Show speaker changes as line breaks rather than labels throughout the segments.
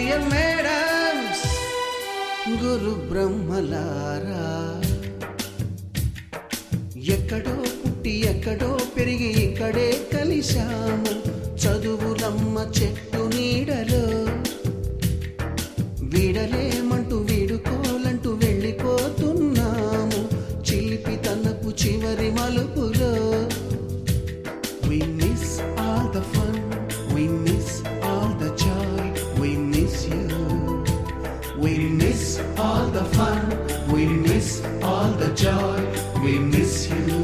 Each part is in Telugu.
డియర్ మేడమ్స్, గురు బ్రహ్మలారా, ఎక్కడో పుట్టి ఎక్కడో పెరిగి ఇక్కడే కలిశాము చదువులమ్మ చెట్టు నీడలో. వీడలేమంటూ వీడుకోలంటూ వెళ్ళిపోతున్నాము చిలిపి తనపు చివరి మలుపులో. We miss all the fun, we miss all the joy, we miss you. We miss all the fun, we miss all the joy, we miss you.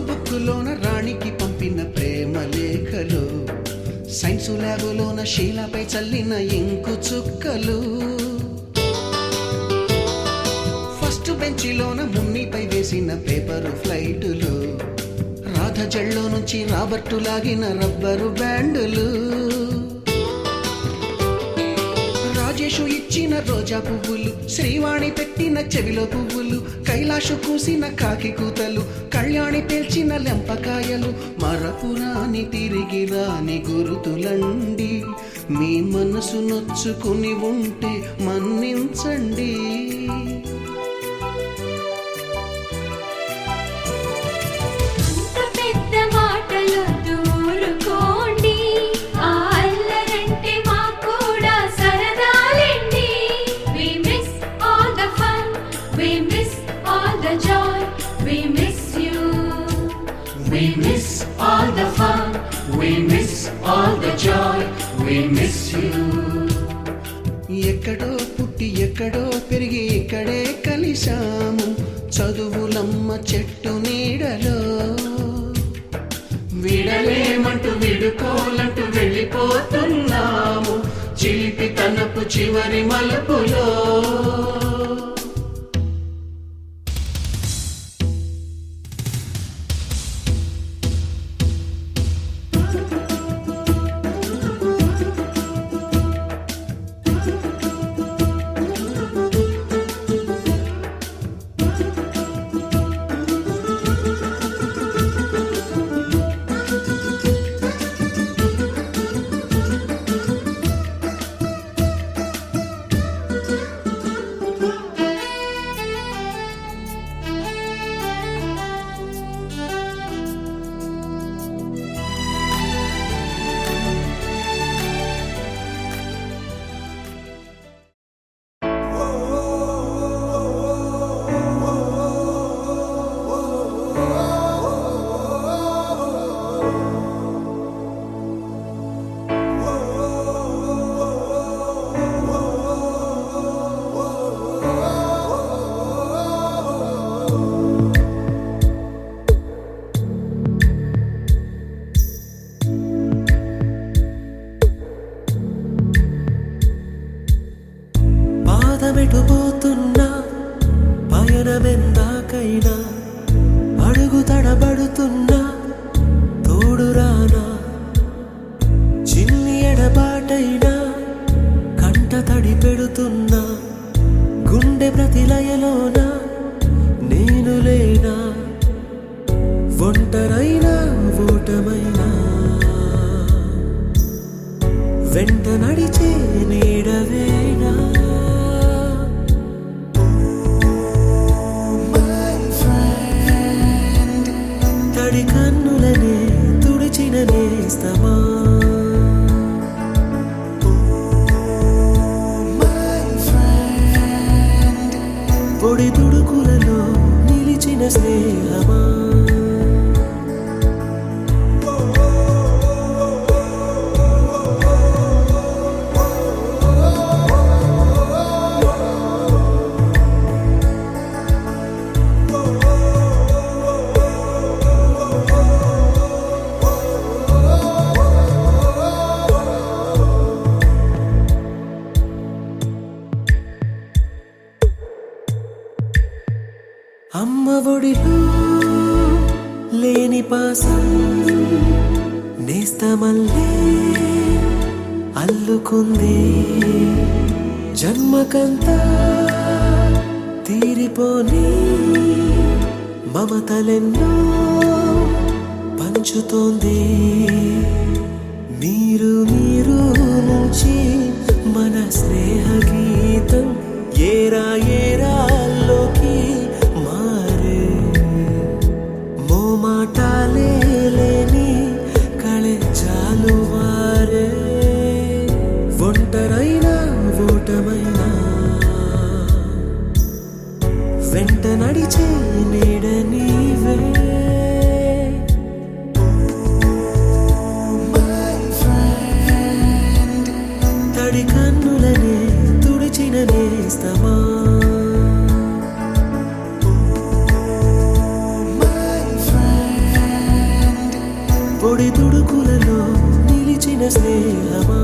బుక్కులోన రాణికి పంపిన ప్రేమ లేఖలు, సైన్సు ల్యాబులోన శీలపై చల్లిన ఇంకు చుక్కలు, ఫస్ట్ బెంచిలోన మున్నిపై వేసిన పేపరు ఫ్లైటులు, రాధ జల్లో నుంచి రాబర్టు లాగిన రబ్బరు బ్యాండులు, రాజేషు ఇచ్చిన రోజా పువ్వులు, శ్రీవాణి పెట్టిన చెవిలో పువ్వులు, కైలాషు కూసిన కాకి కూతలు, కళ్యాణి పేల్చిన లెంపకాయలు, మరపురాని తిరిగి రాని గురుతులండి. మీ మనసు నొచ్చుకుని ఉంటే మన్నించండి.
We miss all the fun, we miss all the joy, we miss you.
ఎక్కడో పుట్టి ఎక్కడో పెరిగి ఇక్కడే కలిశాము చదువులమ్మ చెట్టు నీడలో. వీడలేమంటూ వీడుకోలంటూ వెళ్ళిపోతున్నాము చిలిపి తనపు చివరి మలుపులో.
పాదమెటుపోతున్నా పయనమెందాకైనా అడుగు తడబడుతున్నా తోడురానా, చిన్ని ఎడబాటైనా కంట తడి పెడుతున్నా గుండె ప్రతిలయలోన నేను లేనా, ఒంటరైనా ఓటమైనా వెంట నడిచే నీడవేనా. తడి కన్నులనే తుడిచిన నేస్తమా, పొడి తుడుకులలో నిలిచిన స్నేహమా. అమ్మ ఒడిలో లేని పాసం నేస్తమల్లే అల్లుకుంది జన్మకంతా తీరిపోని మమతలెన్నో పంచుతోంది మీరు మీరు నుంచి మన స్నేహ గీతం ఏరా ఏరాల్లోకి మారే మోమాటాలే లేని కళెజాలు మారే ఒంటరైనా ఓటమైనా వెంట నడిచే నీడ నీవే తడి కన్నులనే తుడిచిన నేస్తమా పొడి తుడుకులలో నిలిచిన స్నేహమా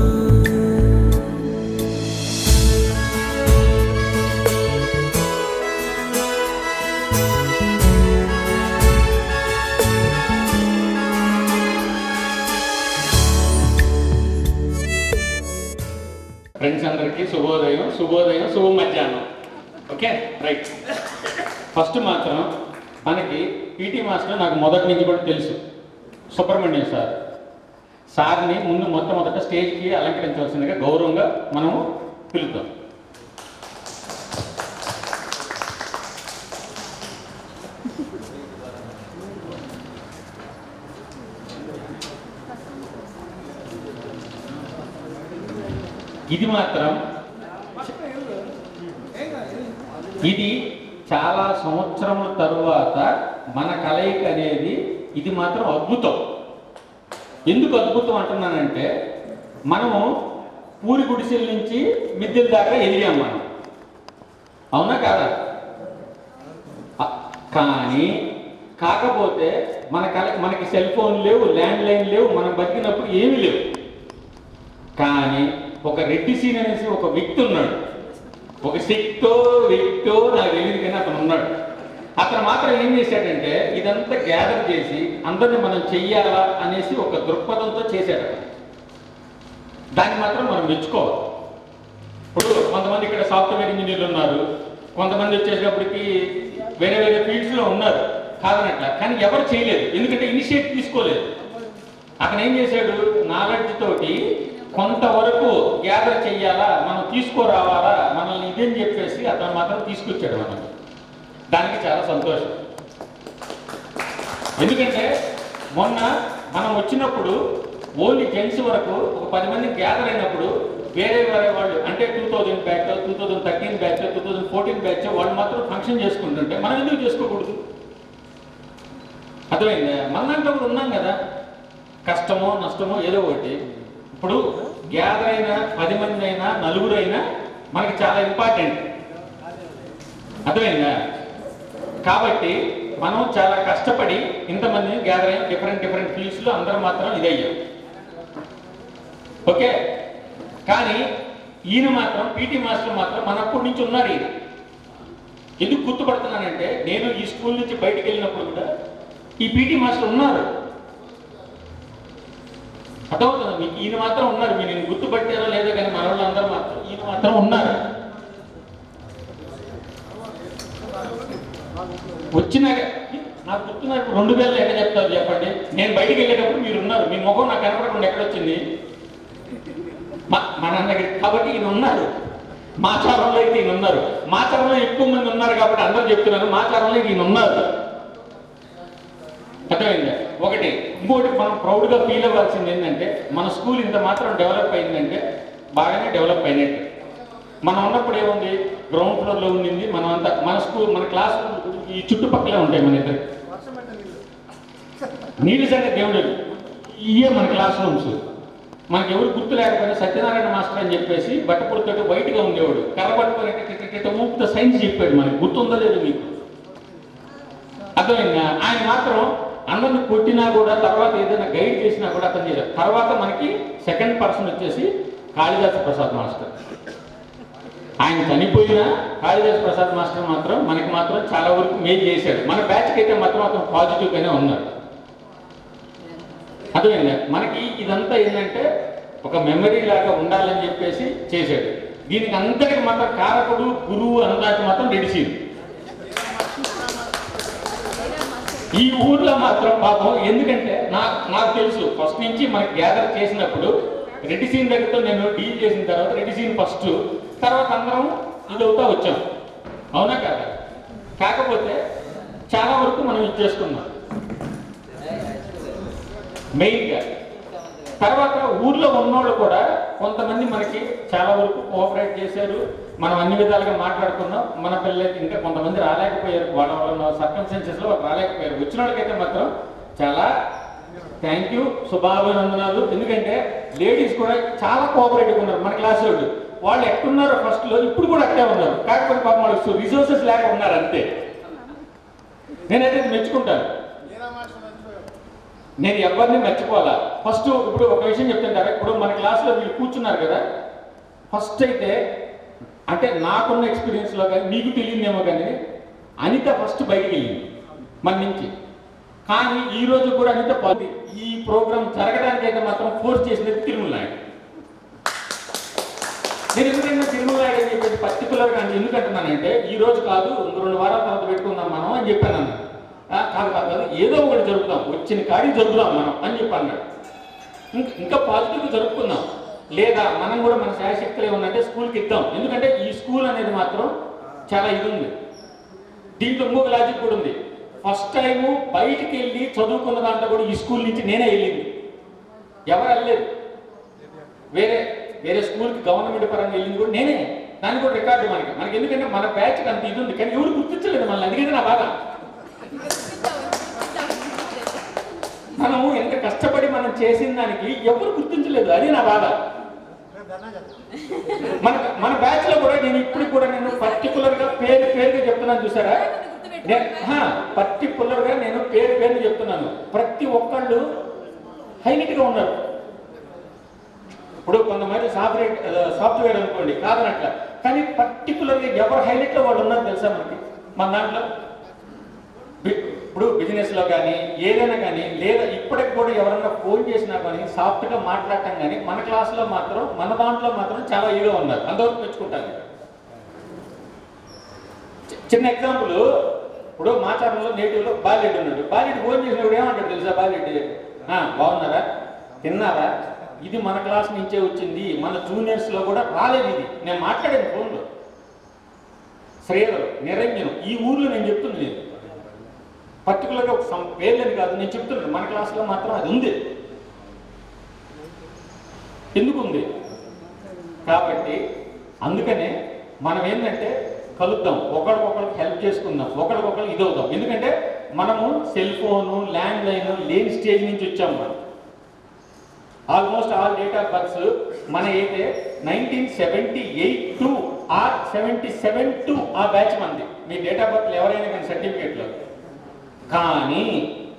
ఫ్రెండ్స్ అందరికీ శుభోదయం శుభోదయం శుభ మధ్యాహ్నం. Okay right. ఫస్ట్ మాత్రం మనకి పీటీ మాస్టర్ నాకు మొదటి నుంచి కూడా తెలుసు, సుబ్రహ్మణ్యం సార్ని ముందు మొట్టమొదట స్టేజ్కి అలంకరించవలసిందిగా గౌరవంగా మనము పిలుద్దాం. ఇది మాత్రం ఇది చాలా సంవత్సరముల తరువాత మన కలయిక అనేది ఇది మాత్రం అద్భుతం. ఎందుకు అద్భుతం అంటున్నానంటే, మనము పూరి గుడిసెల నుంచి మిద్దెల దాకా ఎదిగాం మనం, అవునా కాదా? కానీ కాకపోతే మనకి సెల్ ఫోన్ లేవు, ల్యాండ్ లైన్ లేవు, మనం బతికినప్పుడు ఏమీ లేవు. కానీ ఒక రెడ్డి సీన్ అనేసి ఒక వ్యక్తి ఉన్నాడు, ఒక శక్తో వ్యక్తో నాకు తెలియదు కానీ అతను ఉన్నాడు. అతను మాత్రం ఏం చేశాడంటే ఇదంతా గ్యాదర్ చేసి అందరిని మనం చెయ్యాలా అనేసి ఒక దృక్పథంతో చేశాడు. దాన్ని మాత్రం మనం మెచ్చుకోవాలి. ఇప్పుడు కొంతమంది ఇక్కడ సాఫ్ట్వేర్ ఇంజనీర్లు ఉన్నారు, కొంతమంది వచ్చేటప్పటికి వేరే వేరే ఫీల్డ్స్లో ఉన్నారు, కాదనట్ల. కానీ ఎవరు చేయలేదు, ఎందుకంటే ఇనిషియేటివ్ తీసుకోలేదు. అతను ఏం చేశాడు, నాలెడ్జ్ తోటి కొంతవరకు గ్యాదర్ చెయ్యాలా, మనం తీసుకురావాలా మనల్ని ఇదేని చెప్పేసి అతను మాత్రం తీసుకొచ్చాడు మనకు. దానికి చాలా సంతోషం. ఎందుకంటే మొన్న మనం వచ్చినప్పుడు ఓన్లీ జెంట్స్ వరకు ఒక 10 మంది గ్యాదర్ అయినప్పుడు వేరే వేరే వాళ్ళు అంటే 2000 బ్యాచ్, 2013 బ్యాచ్, 2014 బ్యాచ్ వాళ్ళు మాత్రం ఫంక్షన్ చేసుకుంటుంటే మనం ఎందుకు చేసుకోకూడదు? అర్థమైందా? మనలాంటి ఒకటి ఉన్నాం కదా, కష్టమో నష్టమో ఏదో ఒకటి. ఇప్పుడు గ్యాదర్ అయినా 10 మంది అయినా 4 అయినా మనకి చాలా ఇంపార్టెంట్, అర్థమైందా? కాబట్టి మనం చాలా కష్టపడి ఇంతమందిని గ్యాదర్ అయిన డిఫరెంట్ ఫీల్డ్స్లో అందరం మాత్రం ఇదయ్యాం. ఓకే. కానీ ఈయన మాత్రం పీటీ మాస్టర్ మాత్రం మనప్పటి నుంచి ఉన్నారు. ఈయన ఎందుకు గుర్తుపడుతున్నానంటే, నేను ఈ స్కూల్ నుంచి బయటకు వెళ్ళినప్పుడు కూడా ఈ పీటీ మాస్టర్ ఉన్నారు. అర్థమవుతుంది మీకు? ఈయన మాత్రం ఉన్నారు. మీరు నేను గుర్తుపట్టారో లేదో కానీ మన వాళ్ళందరూ మాత్రం ఈయన మాత్రం ఉన్నారు. వచ్చినాక నాకు గుర్తున్నారు. 2000 ఎక్కడ చెప్తారు చెప్పండి? నేను బయటికి వెళ్ళేటప్పుడు మీరు ఉన్నారు, మీ ముఖం నాకు కనపడకుండా ఎక్కడొచ్చింది? మా నాన్నగారి. కాబట్టి ఈయన ఉన్నారు. మాచారంలో అయితే ఈయన ఉన్నారు. మాచారంలో ఎక్కువ మంది ఉన్నారు కాబట్టి అందరూ చెప్తున్నారు, మాచారంలో ఈయన ఉన్నారు. అర్థమైందా? ఒకటి. ఇంకోటి మనం ప్రౌడ్గా ఫీల్ అవ్వాల్సింది ఏంటంటే, మన స్కూల్ ఇంత మాత్రం డెవలప్ అయిందంటే బాగానే డెవలప్ అయినట్టు. మనం ఉన్నప్పుడు ఏముంది, గ్రౌండ్ ఫ్లోర్లో ఉండింది. మనం అంతా మన స్కూల్ మన క్లాస్ ఈ చుట్టుపక్కలే ఉంటాయి. మన ఇద్దరు నీళ్ళు సంగతి దేవుడు ఇయే మన క్లాస్ రూమ్స్. మనకి ఎవరు గుర్తు లేకపోయినా సత్యనారాయణ మాస్టర్ అని చెప్పేసి బట్టపొడితో వైట్గా ఉండేవాడు, కర్రబట్టుకొని ఊపుతో సైన్స్ చెప్పాడు. మనకి గుర్తుందో లేదు మీకు? అర్థమైందా? ఆయన మాత్రం అందరిని కొట్టినా కూడా తర్వాత ఏదైనా గైడ్ చేసినా కూడా అతను చేయలేదు. తర్వాత మనకి సెకండ్ పర్సన్ వచ్చేసి కాళిదాస ప్రసాద్ మాస్టర్. ఆయన చనిపోయినా కాళిదాస్ ప్రసాద్ మాస్టర్ మాత్రం మనకి మాత్రం చాలా వరకు మేలు చేశాడు. మన బ్యాచ్కి అయితే మాత్రం అతను పాజిటివ్గానే ఉన్నాడు. అదేండి మనకి ఇదంతా ఏంటంటే ఒక మెమరీ లాగా ఉండాలని చెప్పేసి చేశాడు. దీనికి అంతటికి మాత్రం కారకుడు గురువు అందాకి మాత్రం రెడ్డిసీన్. ఈ ఊర్లో మాత్రం పాపం ఎందుకంటే నాకు తెలుసు ఫస్ట్ నుంచి మనకి గ్యాదర్ చేసినప్పుడు రెడ్డిసీన్ దగ్గరతో నేను డీల్ చేసిన తర్వాత రెడ్డిసీన్ ఫస్ట్, తర్వాత అందరం ఇదవుతా వచ్చాం. అవునా కాదా? కాకపోతే చాలా వరకు మనం ఇచ్చేసుకున్నాం మెయిన్గా. తర్వాత ఊర్లో ఉన్నోళ్ళు కూడా కొంతమంది మనకి చాలా వరకు కోఆపరేట్ చేశారు. మనం అన్ని విధాలుగా మాట్లాడుకున్నాం. మన పిల్లలకి ఇంకా కొంతమంది రాలేకపోయారు, వాళ్ళ సర్కమ్స్టెన్సెస్లో వాళ్ళు రాలేకపోయారు. వచ్చిన వాళ్ళకైతే మాత్రం చాలా థ్యాంక్ యూ, శుభాభినందనాలు. ఎందుకంటే లేడీస్ కూడా చాలా కోఆపరేటివ్గా ఉన్నారు. మన క్లాస్ వాళ్ళు ఎక్కడున్నారో ఫస్ట్లో ఇప్పుడు కూడా అట్టే ఉన్నారు. కాకపోతే పాపం వాళ్ళకి రిసోర్సెస్ లేక ఉన్నారు అంతే. నేనైతే మెచ్చుకుంటాను. నేను ఎవరిని మర్చిపోవాలా. ఫస్ట్ ఇప్పుడు ఒక విషయం చెప్తుంటారా, ఇప్పుడు మన క్లాస్లో వీళ్ళు కూర్చున్నారు కదా, ఫస్ట్ అయితే అంటే నాకున్న ఎక్స్పీరియన్స్లో కానీ మీకు తెలియదేమో కానీ అనిత ఫస్ట్ బయటికి వెళ్ళింది మన నుంచి. కానీ ఈ రోజు కూడా అనిత ఈ ప్రోగ్రామ్ జరగడానికి అయితే మాత్రం ఫోర్స్ చేసినది తిరుమల నాయుడు. నేను ఎందుకంటే తిరుమల నాయుడు అని చెప్పేసి పర్టికులర్గా అంటే ఎందుకంటున్నానంటే ఈ రోజు కాదు 2 వారాల తర్వాత పెట్టుకుందాం మనం అని చెప్పాను అన్నాడు. కాదు ఏదో ఒకటి జరుపుదాం, వచ్చిన కాడికి జరుపుదాం మనం అని చెప్పి అన్నాడు. ఇంకా పాజిటివ్గా జరుపుకుందాం, లేదా మనం కూడా మన శాయశక్తులు ఏమన్నంటే స్కూల్కి ఇద్దాం. ఎందుకంటే ఈ స్కూల్ అనేది మాత్రం చాలా ఇది ఉంది. దీంట్లో ఇంకొక లాజిక్ కూడా ఉంది. ఫస్ట్ టైము బయటికి వెళ్ళి చదువుకున్న దాంట్లో కూడా ఈ స్కూల్ నుంచి నేనే వెళ్ళింది, ఎవరు వెళ్ళలేదు. వేరే స్కూల్కి గవర్నమెంట్ పరంగా వెళ్ళింది కూడా నేనే. దానికి కూడా రికార్డు మనకి ఎందుకంటే మన బ్యాచ్కి అంత ఇది ఉంది. కానీ ఎవరు గుర్తించలేదు మళ్ళీ, అందుకని నా బాధ. మనము ఎంత కష్టపడి మనం చేసిన దానికి ఎవరు గుర్తించలేదు, అది నా బాధ. మన బ్యాచ్ లో కూడా నేను ఇప్పుడు కూడా నేను పర్టికులర్గా పేరుగా చెప్తున్నాను చూసారా, పర్టికులర్గా నేను పేరుగా చెప్తున్నాను. ప్రతి ఒక్కళ్ళు హైలైట్గా ఉన్నారు. ఇప్పుడు కొంతమంది సాఫ్ట్వేర్ అనుకోండి కాదనట్ల, కానీ పర్టికులర్గా ఎవరు హైలైట్లో వాళ్ళు ఉన్నారు తెలుసా మనకి మన దాంట్లో. ఇప్పుడు బిజినెస్లో కానీ ఏదైనా కానీ లేదా ఇప్పటికి కూడా ఎవరన్నా ఫోన్ చేసినా కానీ సాఫ్ట్గా మాట్లాడటం కానీ మన క్లాస్లో మాత్రం మన దాంట్లో మాత్రం చాలా ఈగా ఉన్నారు. అంతవరకు మెచ్చుకుంటాను. చిన్న ఎగ్జాంపుల్, ఇప్పుడు మాచారంలో నేటివ్లో బాలెడ్డి ఉన్నాడు. బాలెడ్డి ఫోన్ చేసినప్పుడు ఏమంటాడు తెలుసా, బాలెడ్డి బాగున్నారా, తిన్నారా, ఇది మన క్లాస్ నుంచే వచ్చింది, మన జూనియర్స్లో కూడా రాలేదు. ఇది నేను మాట్లాడాను ఫోన్లో. శ్రీధర్, నిరంజన్, ఈ ఊర్లో నేను చెప్తుంది నేను పర్టికులర్గా ఒక పేర్లని కాదు, నేను చెప్తున్నాను మన క్లాస్లో మాత్రం అది ఉంది. ఎందుకు ఉంది కాబట్టి అందుకనే మనం ఏంటంటే కలుద్దాం, ఒకరికొకరికి హెల్ప్ చేసుకుందాం, ఒకరికొకరు ఇదవుదాం. ఎందుకంటే మనము సెల్ ఫోను ల్యాండ్ లైన్ లేని స్టేజ్ నుంచి వచ్చాము. మనం almost all date of births మన అయితే 1978 to or 77 to ఆ బ్యాచ్ మంది. మీ డేట్ ఆఫ్ బర్త్ ఎవరైనా కానీ సర్టిఫికేట్లో. కానీ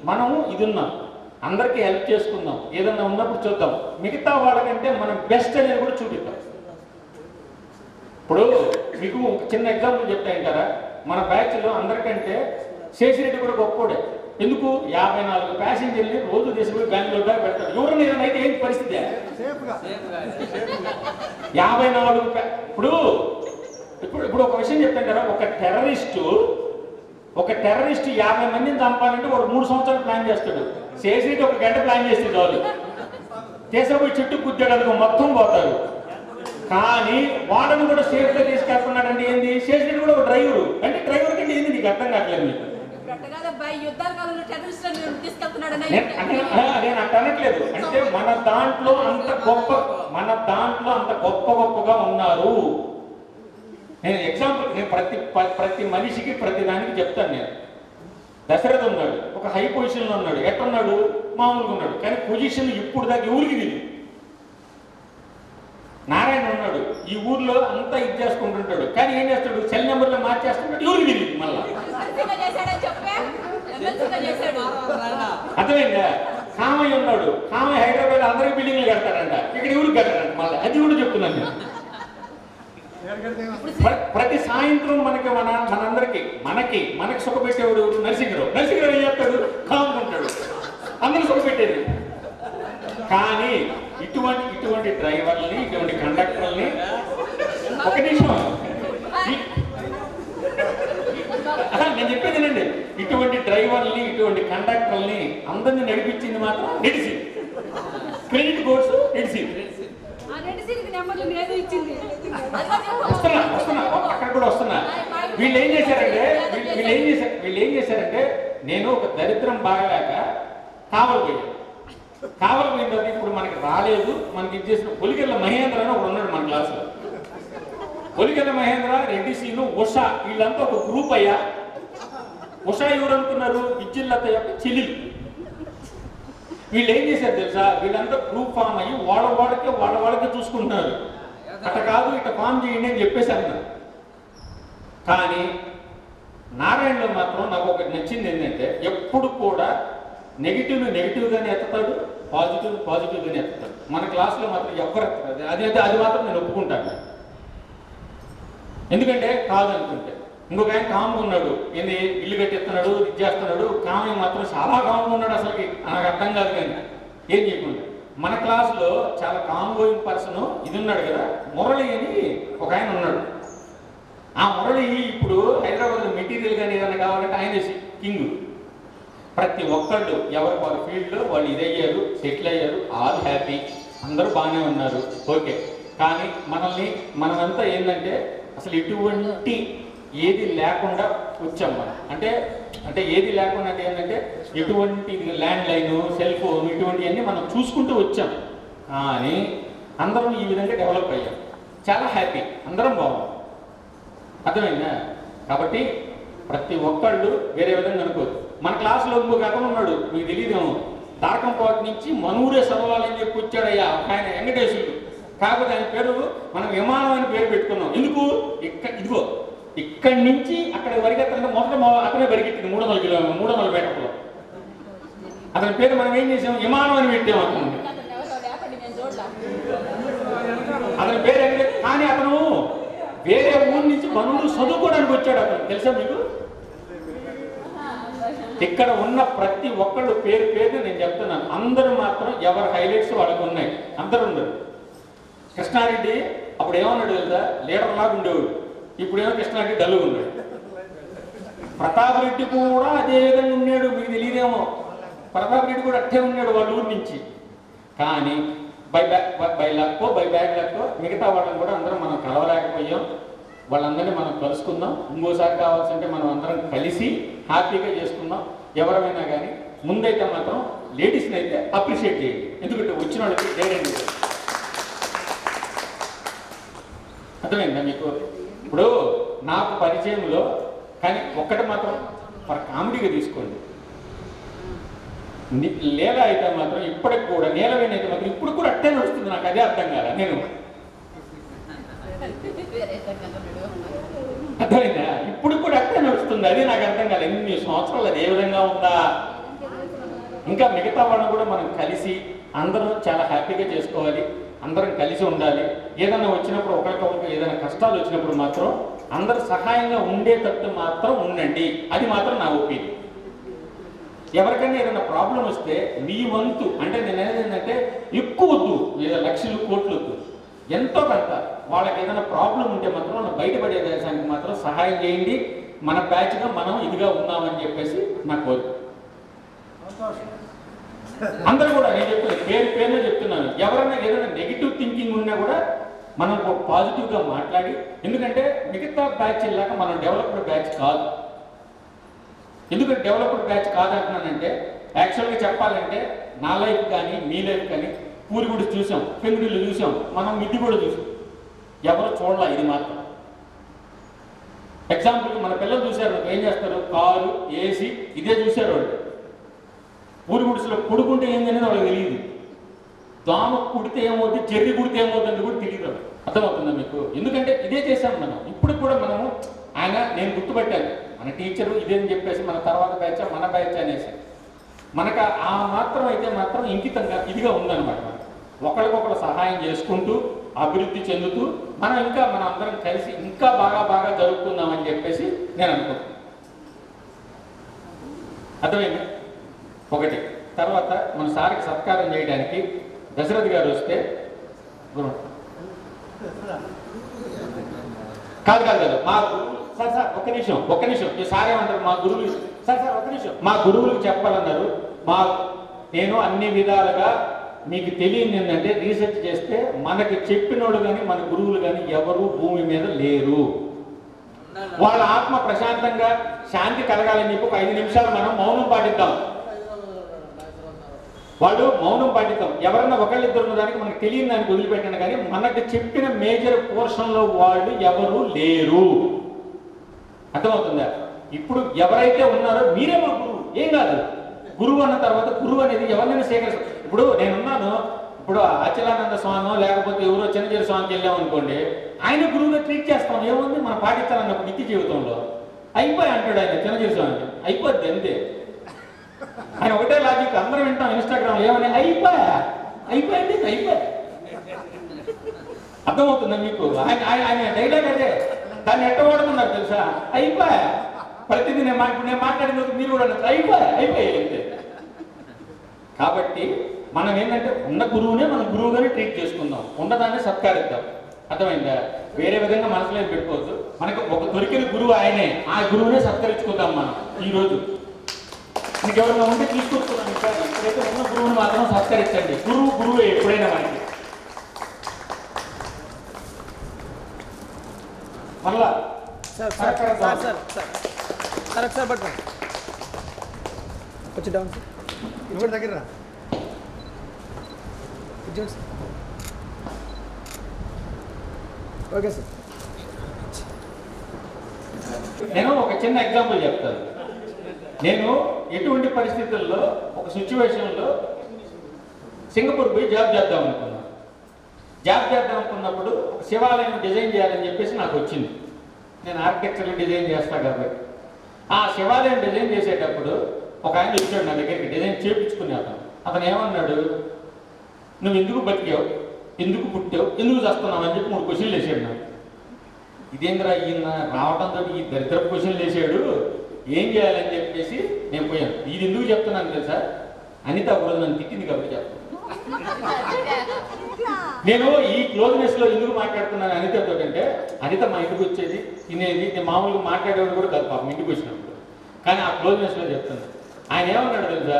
మనము ఇది ఉన్నాం, అందరికీ హెల్ప్ చేసుకుందాం, ఏదన్నా ఉన్నప్పుడు చూద్దాం. మిగతా వాళ్ళకంటే మనం బెస్ట్ అనేది కూడా చూపిద్దాం. ఇప్పుడు మీకు ఒక చిన్న ఎగ్జాంపుల్ చెప్తాయంటారా, మన బ్యాచ్లో అందరికంటే శేషిరెడ్డి కూడా గొప్పోడే. ఎందుకు 54 ప్యాసింజర్ని రోజు తీసుకుని బెంగళూరు దాకా పెడతాడు. ఎవరు నేనైతే ఏంటి పరిస్థితి, 54 ఇప్పుడు ఒక విషయం చెప్తాంటారా, ఒక టెర్రరిస్టు 50 మందిని చంపాలంటే వాడు 3 సంవత్సరాలు ప్లాన్ చేస్తాడు. శేషిరెడ్డి 1 గంట ప్లాన్ చేస్తే చాలు, చేసేపోయి చెట్టు కుద్దాడు మొత్తం పోతారు. కానీ వాడని కూడా సేఫ్గా తీసుకెళ్తున్నాడంటే ఏంది, శేషిరెడ్డి కూడా ఒక డ్రైవరు. అంటే డ్రైవర్ కంటే ఏంది నీకు అర్థం కావట్లేదు. మీకు నేను అట్ట అనట్లేదు. అంటే మన దాంట్లో అంత గొప్పగా ఉన్నారు. నేను ఎగ్జాంపుల్ నేను ప్రతి మనిషికి ప్రతి దానికి చెప్తాను. నేను దశరథ ఉన్నాడు, ఒక హై పొజిషన్లో ఉన్నాడు. ఎట్టున్నాడు, మామూలుగా ఉన్నాడు. కానీ పొజిషన్ ఇప్పుడు దాకా ఊరికి తెలియదు. నారాయణ ఉన్నాడు, ఈ ఊర్లో అంతా ఇది చేసుకుంటుంటాడు. కానీ ఏం చేస్తాడు, సెల్ నెంబర్లో మార్చేస్తుంటాడు, ఊరికి తెలియదు. మళ్ళా అర్థమైందా? కామయ్య ఉన్నాడు, కామయ్య హైదరాబాద్ అందరికి బిల్డింగ్లు కడతాడంట, ఇక్కడ ఊరికి కట్టాడంట. మళ్ళీ అది కూడా చెప్తున్నాను నేను. ప్రతి సాయంత్రం మనకి సుఖపెట్టేవాడు నరసింహరావు ఏం చేస్తాడు, కాముకుంటాడు, అందరూ సుఖపెట్టేది. కానీ ఇటువంటి డ్రైవర్లని, ఇటువంటి కండక్టర్లని, ఒక నిమిషం నేను చెప్పేదేనండి, ఇటువంటి డ్రైవర్ని, ఇటువంటి కండక్టర్ని అందరినీ నడిపించింది మాత్రం నెడిసి, క్రెడిట్ కోర్స్ నెడిసి. వస్తున్నా అక్కడ కూడా వస్తున్నా. వీళ్ళు ఏం చేశారంటే నేను ఒక దరిద్రం బాగలేక కావలి పోయాను. కావలి పోయిన తర్వాత ఇప్పుడు మనకి రాలేదు, మనకి ఇచ్చేసిన పొలికెళ్ళ మహేంద్ర అని ఒకడు ఉన్నాడు మన క్లాసులో. పొలికెళ్ళ మహేంద్ర, రెడ్డి సీను, ఉషా, వీళ్ళంతా ఒక గ్రూప్ అయ్యా. ఉషా ఎవరు అనుకున్నారు, విద్యుల్లత యొక్క చెల్లెలు. వీళ్ళు ఏం చేశారు తెలుసా, వీళ్ళంతా గ్రూప్ ఫామ్ అయ్యి వాళ్ళకే చూసుకుంటున్నారు. అట్ట కాదు, ఇట్లా ఫామ్ చేయండి అని చెప్పేశారు. కానీ నారాయణలో మాత్రం నాకు ఒకటి నచ్చింది ఏంటంటే, ఎప్పుడు కూడా నెగిటివ్గానే ఎత్తుతాడు, పాజిటివ్గానే ఎత్తుతాడు. మన క్లాస్లో మాత్రం ఎవరు ఎత్తారు, అది మాత్రం నేను ఒప్పుకుంటాను. ఎందుకంటే కాదనుకుంటే ఇంకొక ఆయన కామ్గా ఉన్నాడు, ఏంది ఇల్లు కట్టిస్తున్నాడు, ఇది చేస్తున్నాడు, కామ్య మాత్రం చాలా కామ్గా ఉన్నాడు. అసలుకి నాకు అర్థం కాదు. కానీ ఏం చేయకుండా మన క్లాసులో చాలా కామ్ గోయింగ్ పర్సన్ ఇది ఉన్నాడు కదా, మురళి అని ఒక ఆయన ఉన్నాడు. ఆ మురళి ఇప్పుడు హైదరాబాద్లో మెటీరియల్ కానీ ఏదైనా కావాలంటే ఆయన కింగ్. ప్రతి ఒక్కళ్ళు ఎవరు వాళ్ళ ఫీల్డ్లో వాళ్ళు ఇదయ్యారు, సెటిల్ అయ్యారు, ఆల్ హ్యాపీ, అందరూ బాగానే ఉన్నారు, ఓకే. కానీ మనమంతా ఏంటంటే అసలు ఇటువంటి ఏది లేకుండా వచ్చాం మనం. అంటే ఏది లేకుండా అంటే ఏంటంటే ఎటువంటి ల్యాండ్ లైను, సెల్ ఫోన్, ఇటువంటివన్నీ మనం చూసుకుంటూ వచ్చాం. కానీ అందరం ఈ విధంగా డెవలప్ అయ్యాం, చాలా హ్యాపీ, అందరం బాగున్నాం. అర్థమైందా? కాబట్టి ప్రతి ఒక్కళ్ళు వేరే విధంగా అనుకోదు. మన క్లాసులో ఇంకొక అతను ఉన్నాడు, మీకు తెలియదేమో, దారకంపాటి నుంచి మనూరే చదవాలని చెప్పి వచ్చాడయ్యా ఆయన, వెంకటేశ్వరుడు. కాకపోతే ఆయన పేరు మనం విమానం అని పేరు పెట్టుకున్నాం. ఎందుకు? ఇక్కడి నుంచి అక్కడ పరిగెత్తాలంటే మొదట అతనే పరిగెట్టింది 300 మీటర్లో. అతని పేరు మనం ఏం చేసాం, విమానం అని పెట్టాం. అతని పేరు ఎక్కడ, కానీ అతను వేరే ఊరి నుంచి మనూరు చదువుకోవడానికి వచ్చాడు. అతను తెలుసా మీకు? ఇక్కడ ఉన్న ప్రతి ఒక్కళ్ళు పేరు నేను చెప్తున్నాను. అందరూ మాత్రం ఎవరి హైలైట్స్ వాళ్ళకు ఉన్నాయి, అందరూ ఉండరు. కృష్ణారెడ్డి అప్పుడు ఏమన్నాడు తెలుసా, లీడర్ లాగా ఉండేవాడు. ఇప్పుడేమో కృష్ణారెడ్డి డల్లుగా ఉన్నాడు. ప్రతాప్ రెడ్డి కూడా అదే విధంగా ఉన్నాడు, మీకు తెలియదేమో. ప్రతాప్ రెడ్డి కూడా అట్టే ఉన్నాడు వాళ్ళ ఊరి నుంచి. కానీ బై బ్యాక్ లక్కో మిగతా వాళ్ళని కూడా అందరం మనం కలవలేకపోయాం. వాళ్ళందరినీ మనం కలుసుకుందాం. ఇంకోసారి కావాల్సింటే మనం అందరం కలిసి హ్యాపీగా చేసుకుందాం. ఎవరైనా కానీ ముందైతే మాత్రం లేడీస్ని అయితే అప్రిషియేట్ చేయండి, ఎందుకంటే వచ్చిన వాళ్ళకి ధైర్యం. అర్థమైందా మీకు? ఇప్పుడు నాకు పరిచయంలో కానీ ఒక్కటి మాత్రం ఫర్ కామెడీగా తీసుకోండి, లీల అయితే మాత్రం ఇప్పటికి కూడా, నీలవేణి అయితే మాత్రం ఇప్పుడు కూడా అట్టే నడుస్తుంది. నాకు అదే అర్థం కాదు. నేను అర్థమైందా? ఇప్పుడు కూడా అట్టే నడుస్తుంది, అదే నాకు అర్థం కాదు. ఎన్ని సంవత్సరాలు అది ఏ విధంగా ఉందా? ఇంకా మిగతా వాళ్ళని కూడా మనం కలిసి అందరం చాలా హ్యాపీగా చేసుకోవాలి, అందరం కలిసి ఉండాలి. ఏదైనా వచ్చినప్పుడు ఒకరికొకరికి ఏదైనా కష్టాలు వచ్చినప్పుడు మాత్రం అందరు సహాయంగా ఉండేటట్టు మాత్రం ఉండండి. అది మాత్రం నా ఒపీనియన్. ఎవరికైనా ఏదైనా ప్రాబ్లం వస్తే మీ వంతు, అంటే నేను అనేది ఏంటంటే ఎక్కువ వద్దు, లేదా లక్షలు కోట్లు వద్దు, ఎంతో కొంత వాళ్ళకి ఏదైనా ప్రాబ్లం ఉంటే మాత్రం వాళ్ళు బయటపడే దేశానికి మాత్రం సహాయం చేయండి. మన బ్యాచ్గా మనం ఇదిగా ఉన్నామని చెప్పేసి నా కోరిక. అందరూ కూడా నేను చెప్తున్నాను, పేరునే చెప్తున్నాను. ఎవరైనా ఏదైనా నెగిటివ్ థింకింగ్ ఉన్నా కూడా మనం పాజిటివ్గా మాట్లాడి, ఎందుకంటే మిగతా బ్యాచ్ వెళ్ళాక మనం డెవలప్డ్ బ్యాచ్ కాదు. ఎందుకంటే డెవలప్డ్ బ్యాచ్ కాదంటున్నానంటే యాక్చువల్గా చెప్పాలంటే నా లైఫ్ కానీ మీ లైఫ్ కానీ పూరిగుడి చూసాం, పెంగుడిల్లు చూసాం, మనం మిద్ది కూడా చూసాం. ఎవరు చూడాల ఇది మాత్రం. ఎగ్జాంపుల్కి మన పిల్లలు చూశారు, ఏం చేస్తారు, కారు, ఏసీ ఇదే చూశారు వాళ్ళు. పూరిగుడిసలో కొడుకుంటే ఏందనేది వాళ్ళకి తెలియదు. దోమ కుడితే ఏమవుతుంది, చెర్రి కుడితే ఏమవుతుంది కూడా తెలియదు. అర్థమవుతుందా మీకు? ఎందుకంటే ఇదే చేశాం మనం. ఇప్పుడు కూడా మనము నేను గుర్తుపట్టాను, మన టీచరు ఇదేని చెప్పేసి మన తర్వాత బ్యాచ్ మన బ్యాచ్ అనేసి మనకు ఆ మాత్రం అయితే మాత్రం ఇంకితంగా ఇదిగా ఉందన్నమాట. ఒకరికొకరు సహాయం చేసుకుంటూ అభివృద్ధి చెందుతూ మనం ఇంకా మనం అందరం కలిసి ఇంకా బాగా జరుపుకుందామని చెప్పేసి నేను అనుకుంటున్నాను. అర్థమైంది ఒకటి. తర్వాత మన సార్కి సత్కారం చేయడానికి దశరథ్ గారు వస్తే కాదు మా సార్ ఒక్క నిమిషం ఈ సార్ ఏమంటారు, మా గురువులు సార్ ఒక్క నిమిషం, మా గురువులకు చెప్పాలన్నారు. నేను అన్ని విధాలుగా మీకు తెలియదు ఏంటంటే, రీసెర్చ్ చేస్తే మనకి చెప్పినోడు కానీ మన గురువులు కానీ ఎవరు భూమి మీద లేరు. వాళ్ళ ఆత్మ ప్రశాంతంగా శాంతి కలగాలని చెప్పి ఒక 5 నిమిషాలు మనం మౌనం పాటిద్దాం. వాళ్ళు మౌనం పాటిద్దాం. ఎవరన్నా ఒకళ్ళిద్దరు ఉన్న దానికి మనకు తెలియని దానికి వదిలిపెట్టాను, కానీ మనకు చెప్పిన మేజర్ పోర్షన్లో వాళ్ళు ఎవరు లేరు. అర్థమవుతుందా? ఇప్పుడు ఎవరైతే ఉన్నారో మీరే మా గురువు. ఏం కాదు, గురువు అన్న తర్వాత గురువు అనేది ఎవరినైనా సేకరిస్తారు. ఇప్పుడు నేనున్నాను, ఇప్పుడు అచలానంద స్వామి లేకపోతే ఎవరో చిన్నజీరి స్వామికి వెళ్ళాం అనుకోండి, ఆయన గురువుగా ట్రీట్ చేస్తాం. ఏముంది, మనం పాటించాలన్నప్పుడు నిత్య జీవితంలో అయిపోయి అంటాడు ఆయన చిన్నజీరి స్వామికి, అయిపోద్ది అంతే. ఆయన ఒకటే లాజిక్, అందరం వింటాం ఇన్స్టాగ్రామ్ ఏమని, అయిపోయింది. అర్థమవుతుందా మీకు? ఆయన డైలాగ్ అదే, దాన్ని ఎట్ట వాడుతున్నారు తెలుసా, అయిపోయా. ప్రతిదీ నేను మాట్లాడిన మీరు కూడా అయిపోయాయి అంతే. కాబట్టి మనం ఏంటంటే ఉన్న గురువునే మనం గురువుగానే ట్రీట్ చేసుకుందాం, ఉన్నదాన్ని సత్కరిద్దాం. అర్థమైందా? వేరే విధంగా మనసులో పెట్టుకోవద్దు. మనకు ఒక దొరికిన గురువు ఆయనే, ఆ గురువునే సత్కరించుకుందాం మనం ఈరోజు. మీకు ఎవరైనా ఉంటే తీసుకొచ్చుకున్నాను, ఇప్పుడైతే ఉన్న గురువుని మాత్రం సత్కరించండి. గురువు ఎప్పుడైనా మనకి. మళ్ళా
సార్ పట్టుకోండి, వచ్చి డౌన్ సార్ దగ్గర ఓకే సార్.
నేను ఒక చిన్న ఎగ్జాంపుల్ చెప్తాను. నేను ఎటువంటి పరిస్థితుల్లో ఒక సిచ్యువేషన్లో సింగపూర్ పోయి జాబ్ చేద్దాం అనుకున్నాను. జాబ్ చేద్దాం అనుకున్నప్పుడు ఒక శివాలయం డిజైన్ చేయాలని చెప్పేసి నాకు వచ్చింది. నేను ఆర్కిటెక్చర్లో డిజైన్ చేస్తాను కాబట్టి ఆ శివాలయం డిజైన్ చేసేటప్పుడు ఒక ఆయన వచ్చాడు నా దగ్గరికి, డిజైన్ చేయించుకునే అతను ఏమన్నాడు, నువ్వు ఎందుకు బతికావు, ఎందుకు పుట్టావు, ఎందుకు చేస్తున్నావు అని చెప్పి 3 క్వశ్చన్లు వేసాడు నాకు. ఇదేంద్రా ఈయన రావడంతో ఈ దరిద్రపు క్వశ్చన్లు వేసాడు, ఏం చేయాలని చెప్పేసి నేను పోయాను. ఇది ఎందుకు చెప్తున్నాను తెలుసా, అనిత ఒకరోజు నన్ను తిట్టింది కాబట్టి చెప్తాను. నేను ఈ క్లోజ్నెస్ లో ఎందుకు మాట్లాడుతున్నాను అనితతో అంటే, అనిత మా ఇంటికి వచ్చేది, తినేది, నేను మామూలుగా మాట్లాడేవాడు కూడా కాదు పాపం ఇంటికి వచ్చినప్పుడు. కానీ ఆ క్లోజ్నెస్ లో చెప్తాను. ఆయన ఏమన్నాడు తెలుసా,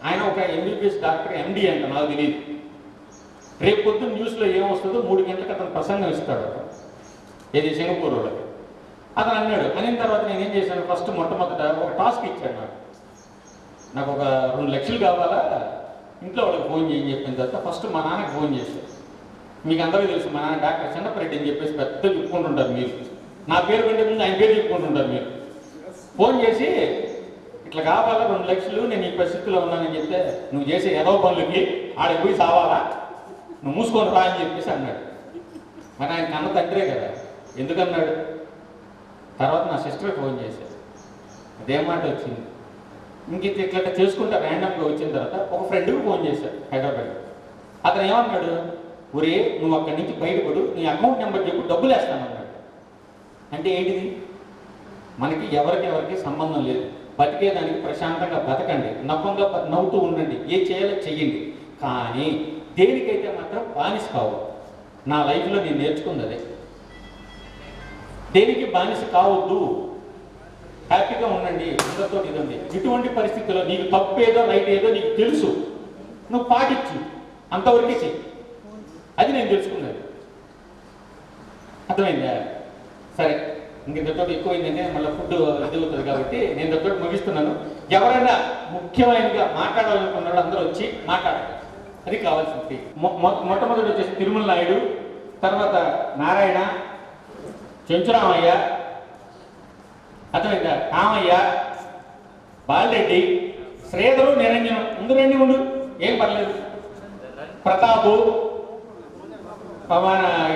ఆయన ఒక MBBS డాక్టర్, MD అంట, నాకు తెలియదు. రేపు పొద్దున్న న్యూస్లో ఏమొస్తుందో 3 గంటలకు అతను ప్రసంగం ఇస్తాడు ఏది సింగపూర్ వాళ్ళకి. అతను అన్నాడు. అనిన తర్వాత నేను ఏం చేశాను, ఫస్ట్ మొట్టమొదట ఒక టాస్క్ ఇచ్చాడు నాకు ఒక 2 లక్షలు కావాలా, ఇంట్లో వాళ్ళకి ఫోన్ చేయని చెప్పిన తర్వాత ఫస్ట్ మా నాన్నకి ఫోన్ చేశాను. మీకు అందరికీ తెలుసు, మా నాన్న డాక్టర్ చిన్నపరెడ్డి అని చెప్పేసి పెద్ద చెప్పుకుంటుంటారు మీరు. నా పేరు కంటే ముందు ఆయన పేరు చెప్పుకుంటుంటారు మీరు. ఫోన్ చేసి ఇట్లా కావాలా 2 లక్షలు, నేను ఈ పరిస్థితిలో ఉన్నానని చెప్తే, నువ్వు చేసే ఏదో పనులకి ఆడికి పోయి సావాలా, నువ్వు మూసుకొని రా అని చెప్పేసి అన్నాడు. మరి ఆయన కన్న తండ్రే కదా, ఎందుకన్నాడు. తర్వాత నా సిస్టర్కి ఫోన్ చేశాడు, అదే మాట వచ్చింది. ఇంక ఇట్లా చేసుకుంటా ర్యాండమ్గా వచ్చిన తర్వాత ఒక ఫ్రెండ్కి ఫోన్ చేశాడు హైదరాబాద్. అతను ఏమన్నాడు, ఒరే నువ్వు అక్కడి నుంచి బయటపడు, నీ అకౌంట్ నెంబర్ చెప్పు, డబ్బులు వేస్తానన్నాడు. అంటే ఏంటిది, మనకి ఎవరికి సంబంధం లేదు, బతికేదానికి ప్రశాంతంగా బతకండి, నవ్వుతూ ఉండండి, ఏ చేయాలో చెయ్యండి, కానీ దేనికైతే మాత్రం బానిస కావు. నా లైఫ్లో నేను నేర్చుకుంది అదే, దేనికి బానిస కావద్దు, హ్యాపీగా ఉండండి, అందరితో ఇదండి. ఇటువంటి పరిస్థితుల్లో నీకు తప్పేదో రైట్ ఏదో నీకు తెలుసు, నువ్వు పాటించు, అంతవరకే చెయ్యి. అది నేను తెలుసుకున్నది. అర్థమైందా? సరే, ఇంక ఇంతతో ఎక్కువైందంటే మళ్ళీ ఫుడ్ ఇది అవుతుంది కాబట్టి నేను ఇంతతో ముగిస్తున్నాను. ఎవరైనా ముఖ్యమైనగా మాట్లాడాలనుకున్నాడు అందరూ వచ్చి మాట్లాడాలి, అది కావాల్సింది. మొట్టమొదటి వచ్చేసి తిరుమల నాయుడు, తర్వాత నారాయణ, చెంచురామయ్య, అర్థమైందా, కామయ్య, బాలరెడ్డి, శ్రీధరు, నిరంజనం, ముందు రండి, ఉండు, ఏం పర్లేదు, ప్రతాపు,